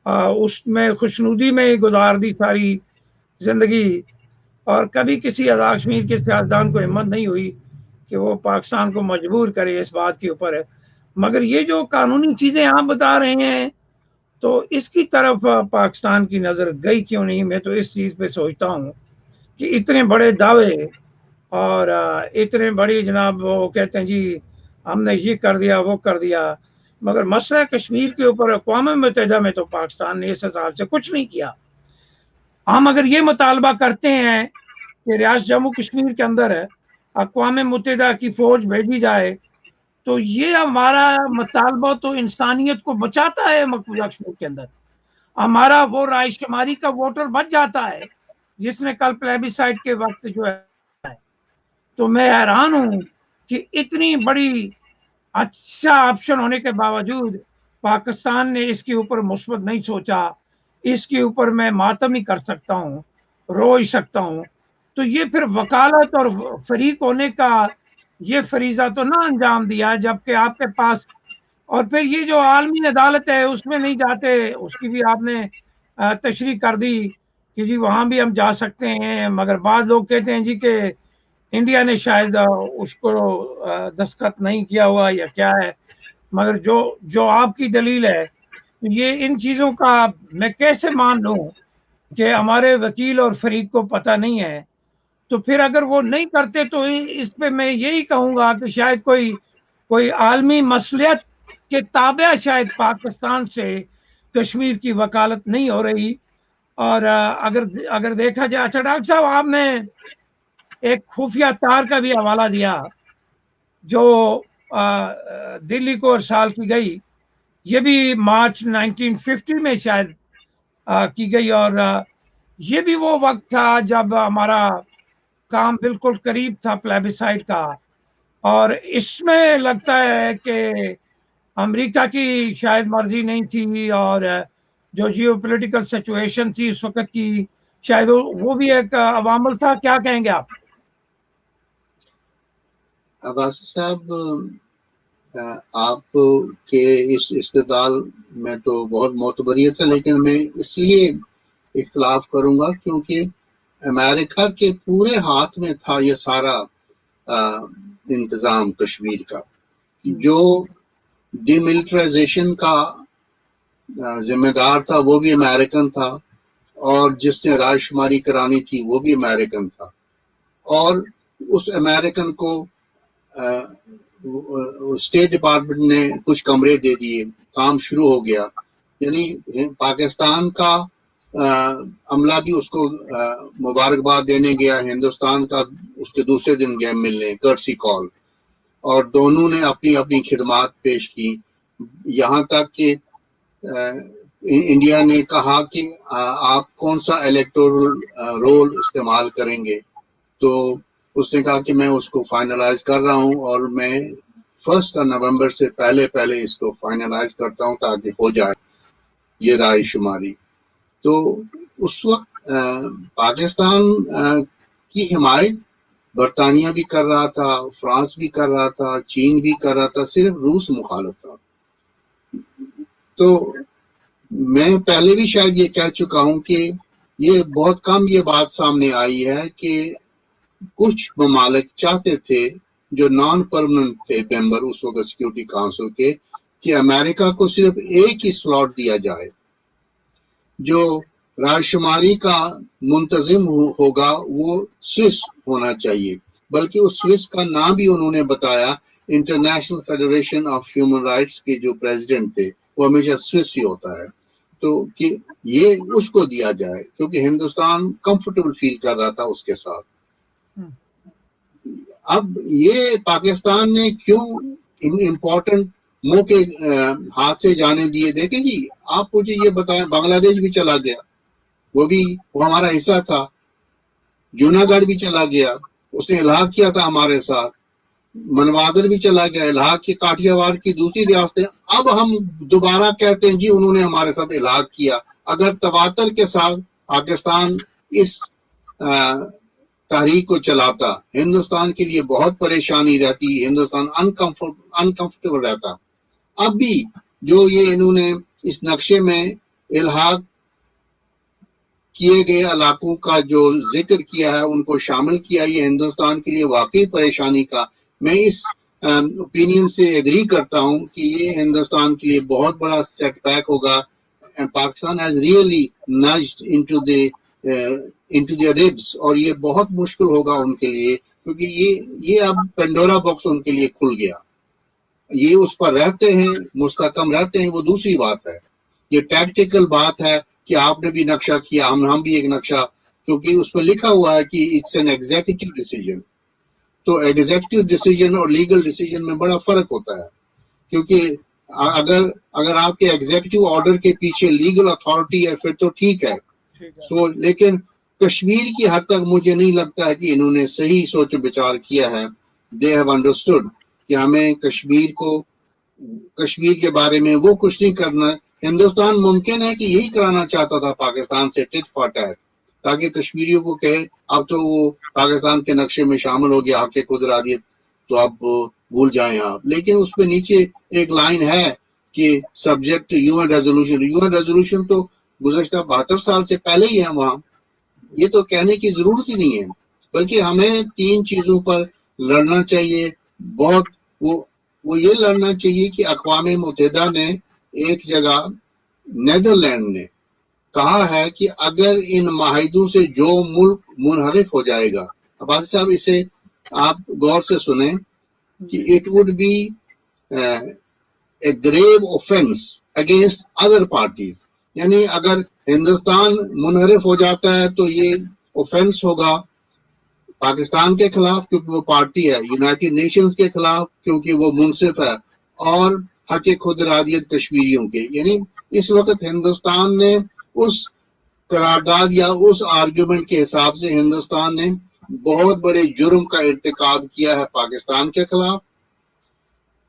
اس میں خوشنودی میں گزار دی ساری زندگی اور کبھی کسی آزاد کشمیر کے سیاستدان کو ہمت نہیں ہوئی کہ وہ پاکستان کو مجبور کرے اس بات کے اوپر ہے. مگر یہ جو قانونی چیزیں آپ بتا رہے ہیں تو اس کی طرف پاکستان کی نظر گئی کیوں نہیں؟ میں تو اس چیز پہ سوچتا ہوں کہ اتنے بڑے دعوے اور اتنے بڑی جناب وہ کہتے ہیں جی ہم نے یہ کر دیا وہ کر دیا مگر مسئلہ کشمیر کے اوپر اقوام متحدہ میں تو پاکستان نے اس حساب سے کچھ نہیں کیا. ہم اگر یہ مطالبہ کرتے ہیں کہ ریاست جموں کشمیر کے اندر اقوام متحدہ کی فوج بھیجی جائے تو یہ ہمارا مطالبہ تو انسانیت کو بچاتا ہے مقبوضہ کشمیر کے اندر. ہمارا وہ رائے شماری کا ووٹر بچ جاتا ہے جس نے کل پلیبیسائٹ کے وقت جو ہے. تو میں حیران ہوں کہ اتنی بڑی اچھا آپشن ہونے کے باوجود پاکستان نے اس کے اوپر مثبت نہیں سوچا. اس کے اوپر میں ماتم ہی کر سکتا ہوں رو ہی سکتا ہوں. تو یہ پھر وکالت اور فریق ہونے کا یہ فریضہ تو نہ انجام دیا جبکہ آپ کے پاس اور پھر یہ جو عالمی عدالت ہے اس میں نہیں جاتے اس کی بھی آپ نے تشریح کر دی کہ جی وہاں بھی ہم جا سکتے ہیں مگر بعض لوگ کہتے ہیں جی کہ انڈیا نے شاید اس کو دستخط نہیں کیا ہوا یا کیا ہے. مگر جو آپ کی دلیل ہے یہ ان چیزوں کا میں کیسے مان لوں کہ ہمارے وکیل اور فریق کو پتہ نہیں ہے. تو پھر اگر وہ نہیں کرتے تو اس پہ میں یہی کہوں گا کہ شاید کوئی عالمی مصلحت کے تابع شاید پاکستان سے کشمیر کی وکالت نہیں ہو رہی. اور اگر دیکھا جائے اچھا ڈاکٹر صاحب آپ نے ایک خفیہ تار کا بھی حوالہ دیا جو دلی کو ارسال کی گئی یہ بھی مارچ 1950 میں شاید کی گئی اور یہ بھی وہ وقت تھا جب ہمارا کام بالکل قریب تھا پلیبیسائٹ کا اور اس میں لگتا ہے کہ امریکہ کی شاید مرضی نہیں تھی اور جو جیو پولیٹیکل سچویشن تھی اس وقت کی شاید وہ بھی ایک عوامل تھا. کیا کہیں گے آپ؟ عباس صاحب آپ کے اس استدلال میں تو بہت معتبریت ہے لیکن میں اس لیے اختلاف کروں گا کیونکہ امریکہ کے پورے ہاتھ میں تھا یہ سارا انتظام کشمیر کا. جو ڈی ملٹرائزیشن کا ذمہ دار تھا وہ بھی امریکن تھا اور جس نے رائے شماری کرانی تھی وہ بھی امریکن تھا اور اس امریکن کو اسٹیٹ ڈپارٹمنٹ نے کچھ کمرے دے دیے کام شروع ہو گیا. یعنی پاکستان کا عملہ بھی اس کو مبارکباد دینے گیا ہندوستان کا اس کے دوسرے دن گیا ملنے کرسی کال اور دونوں نے اپنی اپنی خدمات پیش کی. یہاں تک کہ انڈیا نے کہا کہ آپ کون سا الیکٹورل رول استعمال کریں گے تو اس نے کہا کہ میں اس کو فائنلائز کر رہا ہوں اور میں 1 نومبر سے پہلے اس کو فائنلائز کرتا ہوں تاکہ ہو جائے یہ رائے شماری. تو اس وقت پاکستان کی حمایت برطانیہ بھی کر رہا تھا فرانس بھی کر رہا تھا چین بھی کر رہا تھا صرف روس مخالف تھا. تو میں پہلے بھی شاید یہ کہہ چکا ہوں کہ یہ بہت کم یہ بات سامنے آئی ہے کہ کچھ ممالک چاہتے تھے جو نان پرمننٹ تھے ممبر اس وقت سیکورٹی کاؤنسل کے کہ امریکہ کو صرف ایک ہی سلاٹ دیا جائے جو رائے شماری کا منتظم ہوگا وہ سوئس ہونا چاہیے، بلکہ اس سوئس کا نام بھی انہوں نے بتایا international federation of human rights کے جو پریزیڈنٹ تھے وہ ہمیشہ سوئس ہی ہوتا ہے، تو کہ یہ اس کو دیا جائے کیونکہ ہندوستان کمفرٹیبل فیل کر رہا تھا اس کے ساتھ۔ اب یہ پاکستان نے کیوں امپورٹنٹ موقع ہاتھ سے جانے دیے؟ دیکھیں جی آپ مجھے یہ بتائیں، بنگلہ دیش بھی چلا گیا، وہ ہمارا حصہ تھا، جوناگڑھ بھی چلا گیا، اس نے الحاق کیا تھا ہمارے ساتھ، منوادر بھی چلا گیا، الحاق کی کاٹیا وار کی دوسری ریاستیں، اب ہم دوبارہ کہتے ہیں جی انہوں نے ہمارے ساتھ الحاق کیا۔ اگر تواتر کے ساتھ پاکستان اس تحریک کو چلاتا ہندوستان کے لیے بہت پریشانی رہتی، ہندوستان انکمفرٹیبل رہتا۔ اب بھی جو یہ انہوں نے اس نقشے میں الحاق کیے گئے علاقوں کا جو ذکر کیا ہے ان کو شامل کیا، یہ ہندوستان کے لیے واقعی پریشانی کا، میں اس اوپینین سے ایگری کرتا ہوں کہ یہ ہندوستان کے لیے بہت بڑا سیٹ بیک ہوگا۔ Pakistan has really nudged into their ribs، اور یہ بہت مشکل ہوگا ان کے لیے کیونکہ یہ اب پینڈورا باکس ان کے لیے کھل گیا۔ یہ اس پر رہتے ہیں، مستحکم رہتے ہیں، وہ دوسری بات ہے۔ یہ ٹیکٹیکل بات ہے کہ آپ نے بھی نقشہ کیا، ہم بھی ایک نقشہ، کیونکہ اس میں لکھا ہوا ہے کہ اٹس این ایگزیکٹو ڈیسیجن، تو ایگزیکٹو ڈیسیجن اور لیگل ڈیسیجن میں بڑا فرق ہوتا ہے، کیونکہ اگر آپ کے ایگزیکٹو آرڈر کے پیچھے لیگل اتھارٹی ہے پھر تو ٹھیک ہے، لیکن کشمیر کی حد تک مجھے نہیں لگتا ہے کہ انہوں نے صحیح سوچ و بچار کیا ہے۔ دے ہیو انڈرسٹوڈ کہ ہمیں کشمیر کے بارے میں وہ کچھ نہیں کرنا۔ ہندوستان ممکن ہے کہ یہی کرانا چاہتا تھا پاکستان سے ٹٹ فار ٹیٹ، تاکہ کشمیریوں کو کہے اب تو وہ پاکستان کے نقشے میں شامل ہو گیا، حق خود ارادیت تو اب بھول جائیں آپ، لیکن اس پہ نیچے ایک لائن ہے کہ سبجیکٹ یو این ریزولوشن تو گزشتہ 72 سال سے پہلے ہی ہے وہاں، یہ تو کہنے کی ضرورت ہی نہیں ہے، بلکہ ہمیں 3 چیزوں پر لڑنا چاہیے۔ بہت وہ یہ لڑنا چاہیے کہ اقوام متحدہ نے ایک جگہ نیدرلینڈ نے کہا ہے کہ اگر ان معاہدوں سے جو ملک منحرف ہو جائے گا، عباسی صاحب اسے آپ غور سے سنیں، کہ it would be a grave offence against other parties, یعنی اگر ہندوستان منحرف ہو جاتا ہے تو یہ اوفینس ہوگا پاکستان کے خلاف کیونکہ وہ پارٹی ہے، یونائٹڈ نیشنز کے خلاف کیونکہ وہ منصف ہے، اور حق خود ارادیت کشمیریوں کے۔ یعنی اس وقت ہندوستان نے اس قرارداد یا اس آرگومنٹ کے حساب سے ہندوستان نے بہت بڑے جرم کا ارتکاب کیا ہے پاکستان کے خلاف،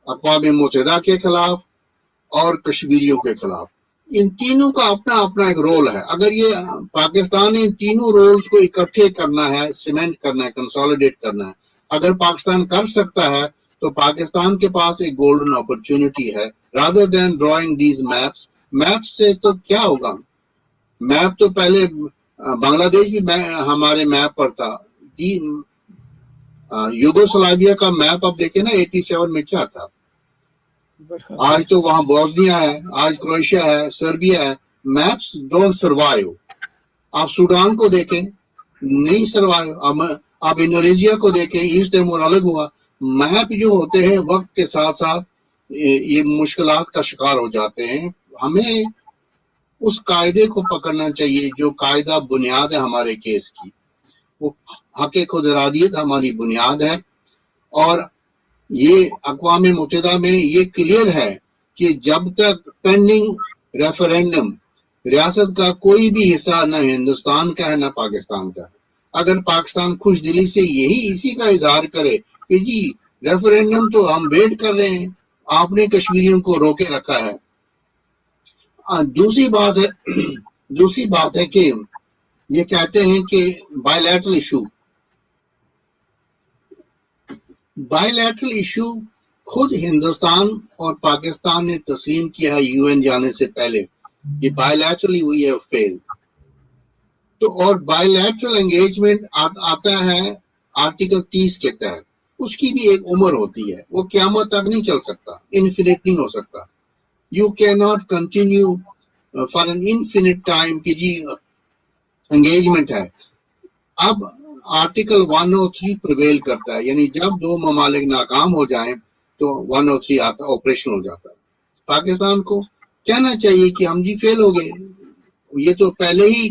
اقوام متحدہ کے خلاف اور کشمیریوں کے خلاف۔ ان تینوں کا اپنا اپنا ایک رول ہے، اگر یہ پاکستان نے ان تینوں رولز کو اکٹھے کرنا ہے، سیمنٹ کرنا ہے، کنسولیڈیٹ کرنا ہے، اگر پاکستان کر سکتا ہے تو پاکستان کے پاس ایک گولڈن اپرچونٹی ہے، rather than drawing these maps سے تو کیا ہوگا؟ میپ تو پہلے بنگلہ دیش بھی ہمارے میپ پر تھا، یوگوسلاویا کا میپ اب دیکھیں نا 87 میں کیا تھا، آج تو وہاں بوسنیا ہے، آج کروشیا ہے، سربیا ہے۔ Maps don't survive. آپ سوڈان کو دیکھیں، نہیں سروائیو۔ آپ انڈونیشیا کو دیکھیں، ایسٹ ٹائمور الگ ہوا۔ میپ جو ہوتے ہیں وقت کے ساتھ ساتھ یہ مشکلات کا شکار ہو جاتے ہیں۔ ہمیں اس قاعدے کو پکڑنا چاہیے جو قاعدہ بنیاد ہے ہمارے کیس کی، وہ حق خود ارادیت ہماری بنیاد ہے، اور یہ اقوام متحدہ میں یہ کلیئر ہے کہ جب تک پینڈنگ ریفرینڈم ریاست کا کوئی بھی حصہ نہ ہندوستان کا ہے نہ پاکستان کا ہے، اگر پاکستان خوش دلی سے اسی کا اظہار کرے کہ جی ریفرینڈم تو ہم ویٹ کر رہے ہیں، آپ نے کشمیریوں کو روکے رکھا ہے۔ دوسری بات ہے کہ یہ کہتے ہیں کہ بائیلیٹرل ایشو خود ہندوستان اور پاکستان نے تسلیم کیا ہے UN جانے سے پہلے کہ bilaterally we have fail. تو اور بائی لیٹرل انگیجمنٹ آتا ہے آرٹیکل 30 کے تحت. اس کی بھی ایک عمر ہوتی ہے, وہ قیامت تک نہیں چل سکتا, انفینٹ نہیں ہو سکتا. You can not continue for an infinite time کہ جی انگیجمنٹ ہے. اب آرٹیکل 103 پرویل کرتا ہے, یعنی جب دو ممالک ناکام ہو جائیں تو 103 آتا, آپریشن ہو جاتا ہے. پاکستان کو کہنا چاہیے کہ ہم جی فیل ہو گئے. یہ تو پہلے ہی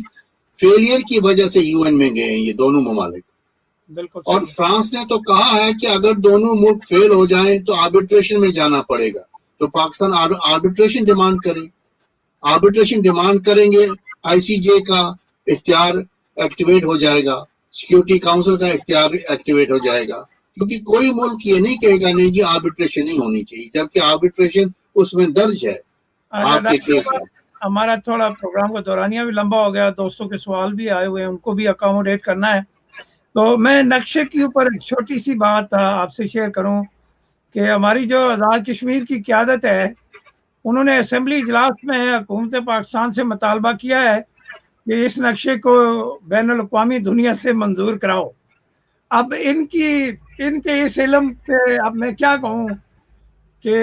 فیلئر کی وجہ سے UN میں گئے ہیں یہ دونوں ممالک. اور فرانس نے تو کہا ہے کہ اگر دونوں ملک فیل ہو جائیں تو آربیٹریشن میں جانا پڑے گا. تو پاکستان آربیٹریشن ڈیمانڈ کرے. آربیٹریشن ڈیمانڈ کریں گے, ICJ کا اختیار ایکٹیویٹ ہو جائے گا, سیکیورٹی کاؤنسل کا اختیار ایکٹیویٹ ہو جائے گا. کیونکہ کوئی ملک یہ نہیں کہے گا نہیں جی آربیٹریشن نہیں ہونی چاہیے, جبکہ آربیٹریشن اس میں درج ہے آپ کے کیس میں. ہمارا تھوڑا پروگرام کا دورانیہ بھی لمبا ہو گیا, دوستوں کے سوال بھی آئے ہوئے ہیں, ان کو بھی اکاموڈیٹ کرنا ہے. تو میں نقشے کے اوپر ایک چھوٹی سی بات آپ سے شیئر کروں کہ ہماری جو آزاد کشمیر کی قیادت ہے, انہوں نے اسمبلی اجلاس میں حکومت پاکستان سے مطالبہ کیا ہے کہ اس نقشے کو بین الاقوامی دنیا سے منظور کراؤ. اب ان کے اس علم پہ اب میں کیا کہوں کہ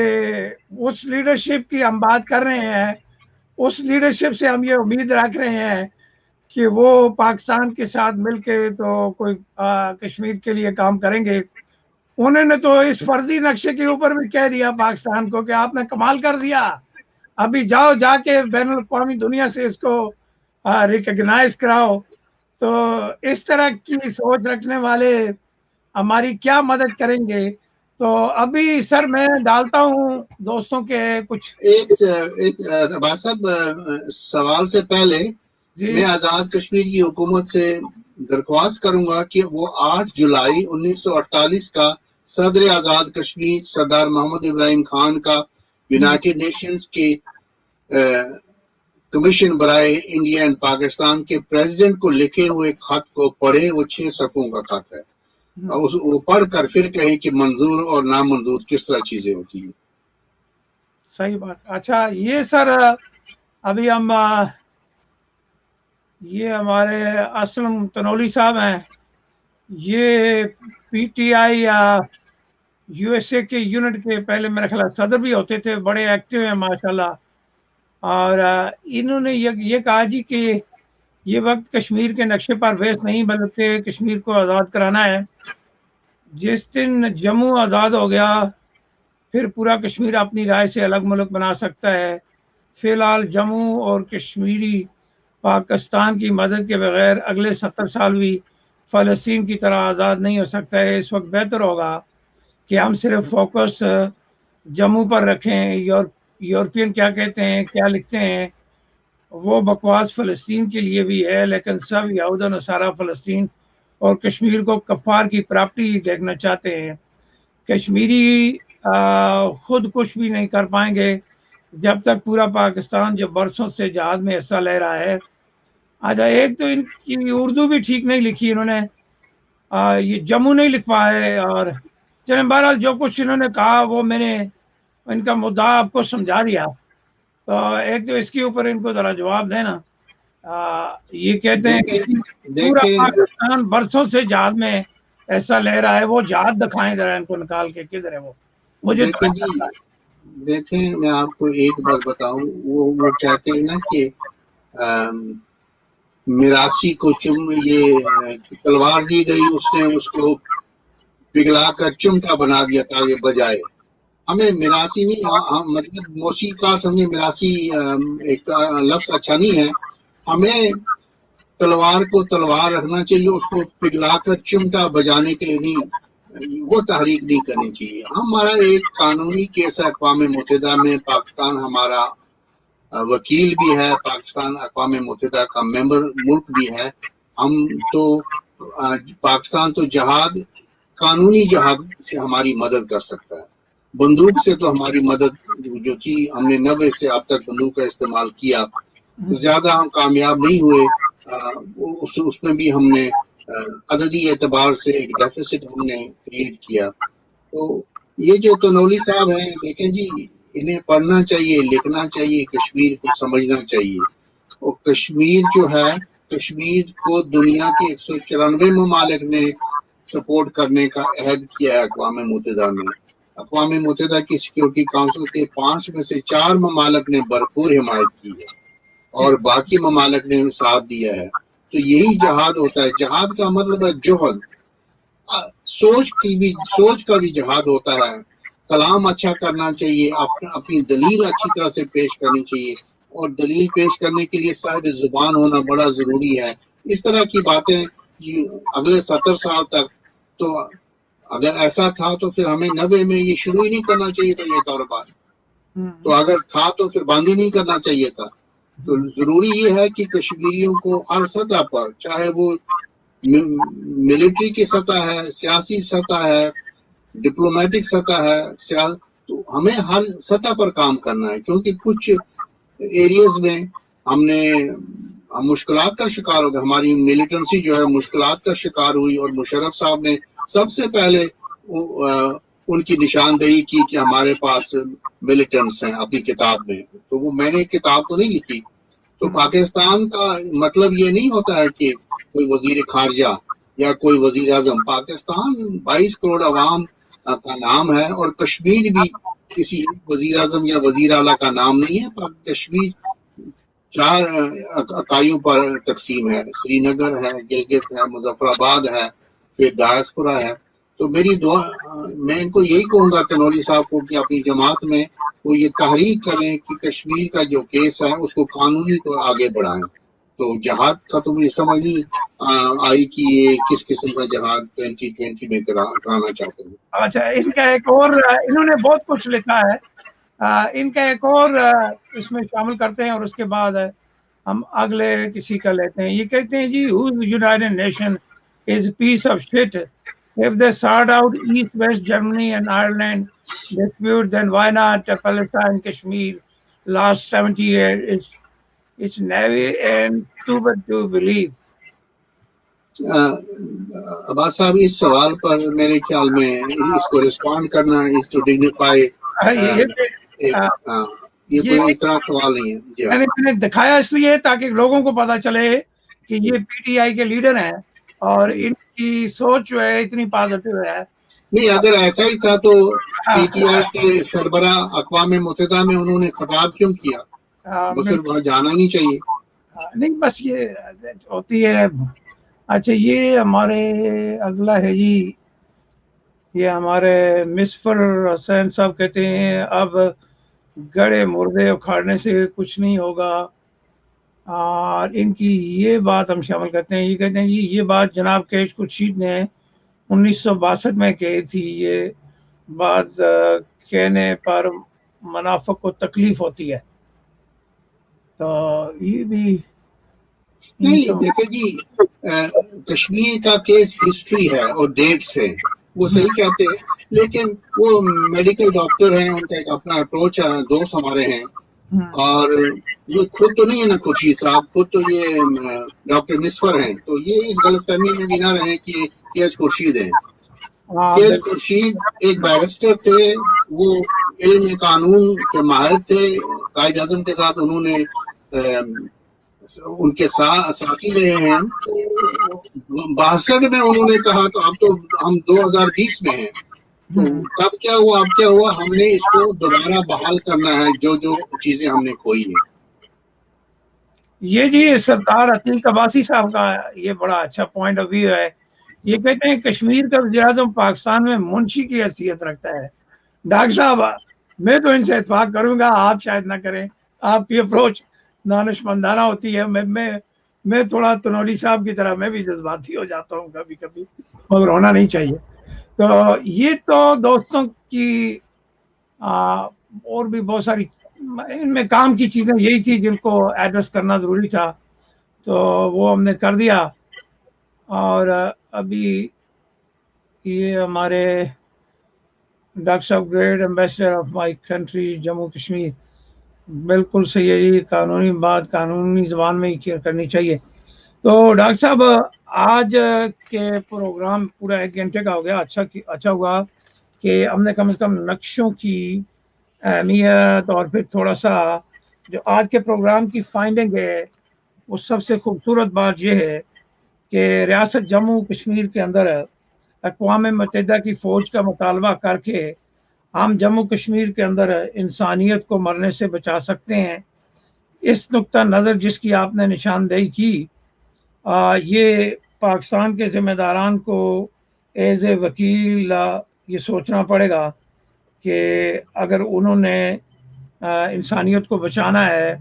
اس لیڈرشپ کی ہم بات کر رہے ہیں, اس لیڈرشپ سے ہم یہ امید رکھ رہے ہیں کہ وہ پاکستان کے ساتھ مل کے تو کوئی کشمیر کے لیے کام کریں گے. انہوں نے تو اس فرضی نقشے کے اوپر بھی کہہ دیا پاکستان کو کہ آپ نے کمال کر دیا, ابھی جاؤ جا کے بین الاقوامی دنیا سے اس کو ریکگنائز کراؤ. تو اس طرح کی سوچ رکھنے والے ہماری کیا مدد کریں گے؟ تو ابھی سر میں ڈالتا ہوں دوستوں کے کچھ ایک عباس صاحب سوال سے پہلے میں آزاد کشمیر کی حکومت سے درخواست کروں گا کہ وہ 8 جولائی 1948 کا صدر آزاد کشمیر سردار محمد ابراہیم خان کا یونائٹڈ نیشنز کے کمیشن برائے انڈیا اینڈ پاکستان کے پریزیڈنٹ کو لکھے ہوئے خط کو پڑھے. وہ 6 صفحوں کا خط ہے, وہ پڑھ کر پھر کہیں کہ منظور اور نامنظور کس طرح چیزیں ہوتی ہیں. صحیح بات. اچھا یہ سر ابھی ہم یہ ہمارے اسلم تنولی صاحب ہیں, یہ PTI یا USA کے یونٹ کے پہلے میرا خیال صدر بھی ہوتے تھے, بڑے ایکٹیو ہیں ماشاءاللہ. اور انہوں نے یہ کہا جی کہ یہ وقت کشمیر کے نقشے پر بیس نہیں بلکہ کشمیر کو آزاد کرانا ہے. جس دن جموں آزاد ہو گیا پھر پورا کشمیر اپنی رائے سے الگ ملک بنا سکتا ہے. فی الحال جموں اور کشمیری پاکستان کی مدد کے بغیر اگلے 70 سال بھی فلسطین کی طرح آزاد نہیں ہو سکتا ہے. اس وقت بہتر ہوگا کہ ہم صرف فوکس جموں پر رکھیں. یورپین کیا کہتے ہیں, کیا لکھتے ہیں, وہ بکواس فلسطین کے لیے بھی ہے, لیکن سب یہود و نصارہ فلسطین اور کشمیر کو کفار کی پراپرٹی دیکھنا چاہتے ہیں. کشمیری خود کچھ بھی نہیں کر پائیں گے جب تک پورا پاکستان جو برسوں سے جہاد میں حصہ لے رہا ہے. آج ایک تو ان کی اردو بھی ٹھیک نہیں لکھی انہوں نے, یہ جموں نہیں لکھوا ہے. اور چلیں بہرحال جو کچھ انہوں نے کہا وہ میں نے ان کا مدعا آپ کو سمجھا دیا. تو ایک تو اس کے اوپر ان کو ذرا جواب دینا. یہ کہتے ہیں کہ پورا پاکستان برسوں سے جہاد میں ایسا لے رہا ہے, وہ جہاد دکھائیں ذرا ان کو نکال کے, کدھر ہے وہ مجھے دیکھیں میں آپ کو ایک بات بتاؤں, وہ کہتے ہیں نا کہ میراثی کو یہ تلوار دی گئی, اس نے اس کو پگھلا کر چمٹا بنا دیا تاکہ بجائے. ہمیں میراثی نہیں, مطلب موسیقار سمجھے میراثی ایک لفظ اچھا نہیں ہے. ہمیں تلوار کو تلوار رکھنا چاہیے, اس کو پگھلا کر چمٹا بجانے کے لیے نہیں, وہ تحریک نہیں کرنی چاہیے. ہمارا ایک قانونی کیس ہے اقوام متحدہ میں, پاکستان ہمارا وکیل بھی ہے, پاکستان اقوام متحدہ کا ممبر ملک بھی ہے. ہم تو پاکستان تو جہاد قانونی جہاد سے ہماری مدد کر سکتا ہے. بندوق سے تو ہماری مدد جو تھی, ہم نے 90 سے اب تک بندوق کا استعمال کیا, زیادہ ہم کامیاب نہیں ہوئے. اس میں بھی ہم نے عددی اعتبار سے ایک ڈیفیسٹ ہم نے کریٹ کیا. تو یہ جو تنولی صاحب ہیں دیکھیں جی، انہیں پڑھنا چاہیے، لکھنا چاہیے، کشمیر کو سمجھنا چاہیے. اور کشمیر جو ہے، کشمیر کو دنیا کے 194 ممالک نے سپورٹ کرنے کا عہد کیا ہے اقوام متحدہ میں. اقوام متحدہ کی سیکورٹی کونسل کے 5 میں سے 4 ممالک نے بھرپور حمایت کی ہے اور باقی ممالک نے ساتھ دیا ہے. تو یہی جہاد ہوتا ہے. جہاد کا مطلب ہے جوہد، سوچ کا بھی جہاد ہوتا ہے. کلام اچھا کرنا چاہیے، اپنی دلیل اچھی طرح سے پیش کرنی چاہیے، اور دلیل پیش کرنے کے لیے صاحب زبان ہونا بڑا ضروری ہے. اس طرح کی باتیں اگلے 70 سال تک، تو اگر ایسا تھا تو پھر ہمیں 90 میں یہ شروع ہی نہیں کرنا چاہیے تھا یہ کاروبار. تو اگر تھا تو پھر بند ہی نہیں کرنا چاہیے تھا. تو ضروری یہ ہے کہ کشمیریوں کو ہر سطح پر، چاہے وہ ملٹری کی سطح ہے، سیاسی سطح ہے، ڈپلومیٹک سطح ہے، تو ہمیں ہر سطح پر کام کرنا ہے. کیونکہ کچھ ایریاز میں ہم مشکلات کا شکار ہو گئے. ہماری ملیٹنسی جو ہے مشکلات کا شکار ہوئی، اور مشرف صاحب نے سب سے پہلے ان کی نشاندہی کی کہ ہمارے پاس ملیٹنٹس ہیں اپنی کتاب میں. تو وہ میں نے کتاب تو نہیں لکھی. تو پاکستان کا مطلب یہ نہیں ہوتا ہے کہ کوئی وزیر خارجہ یا کوئی وزیر اعظم. پاکستان 22 کروڑ عوام کا نام ہے، اور کشمیر بھی کسی وزیر اعظم یا وزیر اعلیٰ کا نام نہیں ہے. کشمیر 4 اکائیوں پر تقسیم ہے. سری نگر ہے، گلگت ہے، مظفر آباد ہے، پھر ڈایاسپورا ہے. تو میری دعا، میں ان کو یہی کہوں گا تنوری صاحب کو کہ اپنی جماعت میں وہ یہ تحریک کریں کہ کشمیر کا جو کیس ہے اس کو قانونی طور آگے بڑھائیں. تو جہاد کا تو مجھے سمجھ نہیں آئی کہ یہ کس قسم کا جہاد 2020 میں کرانا چاہتے ہیں. اچھا، ان کا ایک اور، انہوں نے بہت کچھ لکھا ہے. ان کا ایک اور اس میں شامل کرتے ہیں، اور اس کے بعد ہم اگلے کسی کا لیتے ہیں. یہ کہتے ہیں جی United Nation is piece of shit. If they sort out East, West Germany and Ireland dispute, then why not Palestine, Kashmir? Last 70 years, it's naive and stupid to believe. عباس صاحب اس سوال پر میرے خیال میں اس کو رسپونڈ کرنا is to dignify یہ کوئی اتنا سوال نہیں ہے. جی میں نے دکھایا اس لیے تاکہ لوگوں کو پتا چلے کہ یہ پی ٹی آئی کے لیڈر ہیں اور ان کی سوچ جو ہے اتنی پازیٹیو ہے. نہیں، اگر ایسا ہی تھا تو پی ٹی آئی کے سربراہ اقوام متحدہ میں انہوں نے خطاب کیوں کیا؟ پھر وہاں جانا نہیں چاہیے. نہیں، بس یہ ہوتی ہے. اچھا، یہ ہمارے اگلا ہے جی، یہ ہمارے مصفر حسین صاحب کہتے ہیں اب گڑے مردے اکھاڑنے سے کچھ نہیں ہوگا. اور ان کی یہ بات ہم شامل کرتے ہیں. یہ کہتے ہیں جی یہ بات جناب کیش خورشید نے 1962 میں کہی تھی. یہ بات کہنے پر منافق کو تکلیف ہوتی ہے. تو یہ بھی نہیں، دیکھیں جی، کشمیر کا کیس ہسٹری ہے اور ڈیٹس ہے، وہ صحیح کہتے ہیں. لیکن وہ میڈیکل ڈاکٹر ہیں، ان کا ایک اپنا اپروچ ہے. دوست ہمارے ہیں، اور یہ خود تو نہیں ہے نا خورشید صاحب، خود تو یہ ڈاکٹر مصفر ہیں. تو یہ اس غلط فہمی میں بھی نہ رہے کہ کیش خورشید ہیں. کیش خورشید ایک بیرسٹر تھے، وہ علم قانون کے ماہر تھے. قائد اعظم کے ساتھ انہوں نے ان کے ساتھی رہے ہیں. 62 میں انہوں نے کہا تو اب تو ہم 2020 میں ہیں. تو تب کیا ہوا، اب کیا ہوا، ہم نے اس کو دوبارہ بحال کرنا ہے جو چیزیں ہم نے کھوئی ہیں. یہ جی سردار عتیق عباسی صاحب کا یہ بڑا اچھا پوائنٹ آف ویو ہے. یہ کہتے ہیں کشمیر کا وزیر اعظم پاکستان میں منشی کی حیثیت رکھتا ہے. ڈاکٹر صاحب، میں تو ان سے اتفاق کروں گا، آپ شاید نہ کریں. آپ کی اپروچ دانشمندانہ ہوتی ہے. میں تھوڑا تنوری صاحب کی طرح میں بھی جذباتی ہو جاتا ہوں کبھی کبھی، مگر ہونا نہیں چاہیے. تو یہ تو دوستوں کی اور بھی بہت ساری ان میں کام کی چیزیں یہی تھی جن کو ایڈریس کرنا ضروری تھا، تو وہ ہم نے کر دیا. اور ابھی یہ ہمارے ڈاکٹر صاحب great ambassador of my country Jammu Kashmir, بالکل صحیح ہے جی، قانونی بات قانونی زبان میں ہی کرنی چاہیے. تو ڈاکٹر صاحب آج کے پروگرام پورا 1 گھنٹے کا ہو گیا. اچھا ہوا کہ ہم نے کم سے کم نقشوں کی اہمیت اور پھر تھوڑا سا جو آج کے پروگرام کی فائنڈنگ ہے وہ سب سے خوبصورت بات یہ ہے کہ ریاست جموں کشمیر کے اندر اقوام متحدہ کی فوج کا مطالبہ کر کے ہم جموں کشمیر کے اندر انسانیت کو مرنے سے بچا سکتے ہیں. اس نقطہ نظر جس کی آپ نے نشاندہی کی یہ پاکستان کے ذمہ داران کو ایز اے وکیل یہ سوچنا پڑے گا کہ اگر انہوں نے انسانیت کو بچانا ہے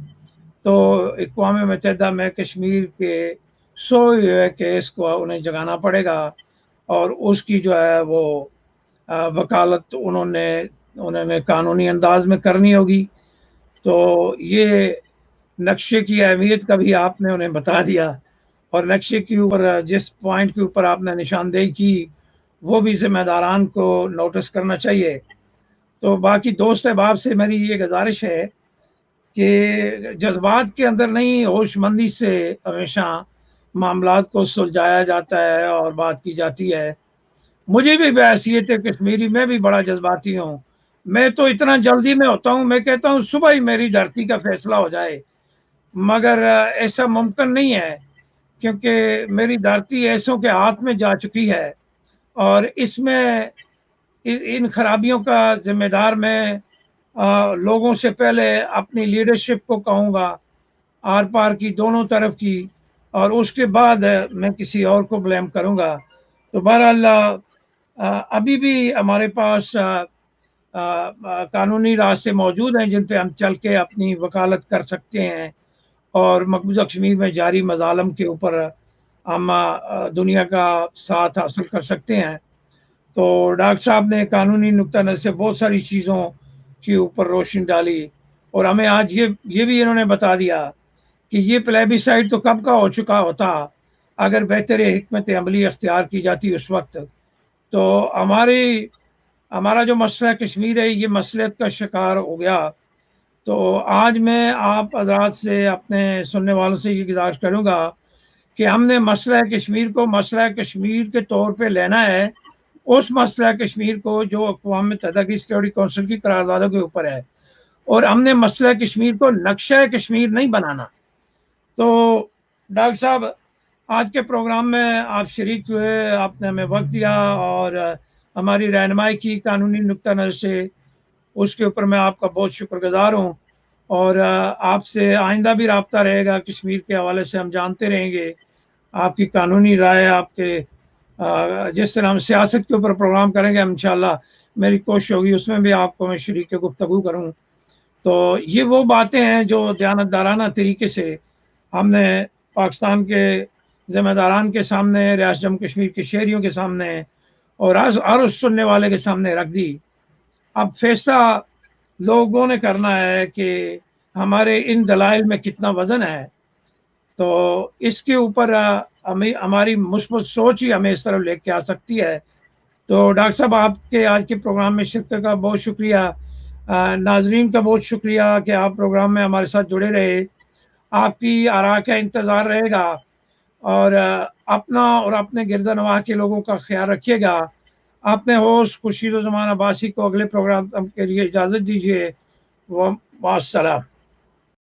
تو اقوام متحدہ میں کشمیر کے سوئے ہوئے کیس کو انہیں جگانا پڑے گا اور اس کی جو ہے وہ وکالت انہوں نے قانونی انداز میں کرنی ہوگی. تو یہ نقشے کی اہمیت کا بھی آپ نے انہیں بتا دیا اور نقشے کے اوپر جس پوائنٹ کے اوپر آپ نے نشاندہی کی وہ بھی ذمہ داران کو نوٹس کرنا چاہیے. تو باقی دوست احباب سے میری یہ گزارش ہے کہ جذبات کے اندر نہیں ہوش مندی سے ہمیشہ معاملات کو سلجھایا جاتا ہے اور بات کی جاتی ہے. مجھے بھی بحیثیت کشمیری میں بھی بڑا جذباتی ہوں. میں تو اتنا جلدی میں ہوتا ہوں میں کہتا ہوں صبح ہی میری دھرتی کا فیصلہ ہو جائے مگر ایسا ممکن نہیں ہے کیونکہ میری دھرتی ایسوں کے ہاتھ میں جا چکی ہے اور اس میں ان خرابیوں کا ذمہ دار میں لوگوں سے پہلے اپنی لیڈرشپ کو کہوں گا آر پار کی دونوں طرف کی اور اس کے بعد میں کسی اور کو بلیم کروں گا. تو بہرحال ابھی بھی ہمارے پاس قانونی راستے موجود ہیں جن پہ ہم چل کے اپنی وکالت کر سکتے ہیں اور مقبوضہ کشمیر میں جاری مظالم کے اوپر ہم دنیا کا ساتھ حاصل کر سکتے ہیں. تو ڈاکٹر صاحب نے قانونی نقطہ نظر سے بہت ساری چیزوں کے اوپر روشنی ڈالی اور ہمیں آج یہ بھی انہوں نے بتا دیا کہ یہ پلیبیسائٹ تو کب کا ہو چکا ہوتا اگر بہتر حکمت عملی اختیار کی جاتی اس وقت. تو ہمارا جو مسئلہ کشمیر ہے یہ مسئلہ کا شکار ہو گیا. تو آج میں آپ حضرات سے اپنے سننے والوں سے یہ گزارش کروں گا کہ ہم نے مسئلہ کشمیر کو مسئلہ کشمیر کے طور پہ لینا ہے اس مسئلہ کشمیر کو جو اقوام متحدہ کی سیکورٹی کونسل کی قراردادوں کے اوپر ہے اور ہم نے مسئلہ کشمیر کو نقشہ کشمیر نہیں بنانا. تو ڈاکٹر صاحب آج کے پروگرام میں آپ شریک ہوئے آپ نے ہمیں وقت دیا اور ہماری رہنمائی کی قانونی نقطہ نظر سے اس کے اوپر میں آپ کا بہت شکر گزار ہوں اور آپ سے آئندہ بھی رابطہ رہے گا. کشمیر کے حوالے سے ہم جانتے رہیں گے آپ کی قانونی رائے آپ کے جس طرح ہم سیاست کے اوپر پروگرام کریں گے انشاءاللہ میری کوشش ہوگی اس میں بھی آپ کو میں شریک گفتگو کروں. تو یہ وہ باتیں ہیں جو دیانتدارانہ طریقے سے ہم نے پاکستان کے ذمہ داران کے سامنے ریاست جموں کشمیر کے شہریوں کے سامنے اور ہر اس سننے والے کے سامنے رکھ دی. اب فیصلہ لوگوں نے کرنا ہے کہ ہمارے ان دلائل میں کتنا وزن ہے. تو اس کے اوپر ہماری مثبت سوچ ہی ہمیں اس طرف لے کے آ سکتی ہے. تو ڈاکٹر صاحب آپ کے آج کے پروگرام میں شرکت کا بہت شکریہ. ناظرین کا بہت شکریہ کہ آپ پروگرام میں ہمارے ساتھ جڑے رہے. آپ کی آراء کا انتظار رہے گا اور اپنا اور اپنے گرد نواح کے لوگوں کا خیال رکھیے گا. اپنے ہوسٹ خورشید و زمان عباسی کو اگلے پروگرام کے لیے اجازت دیجیے. والسلام.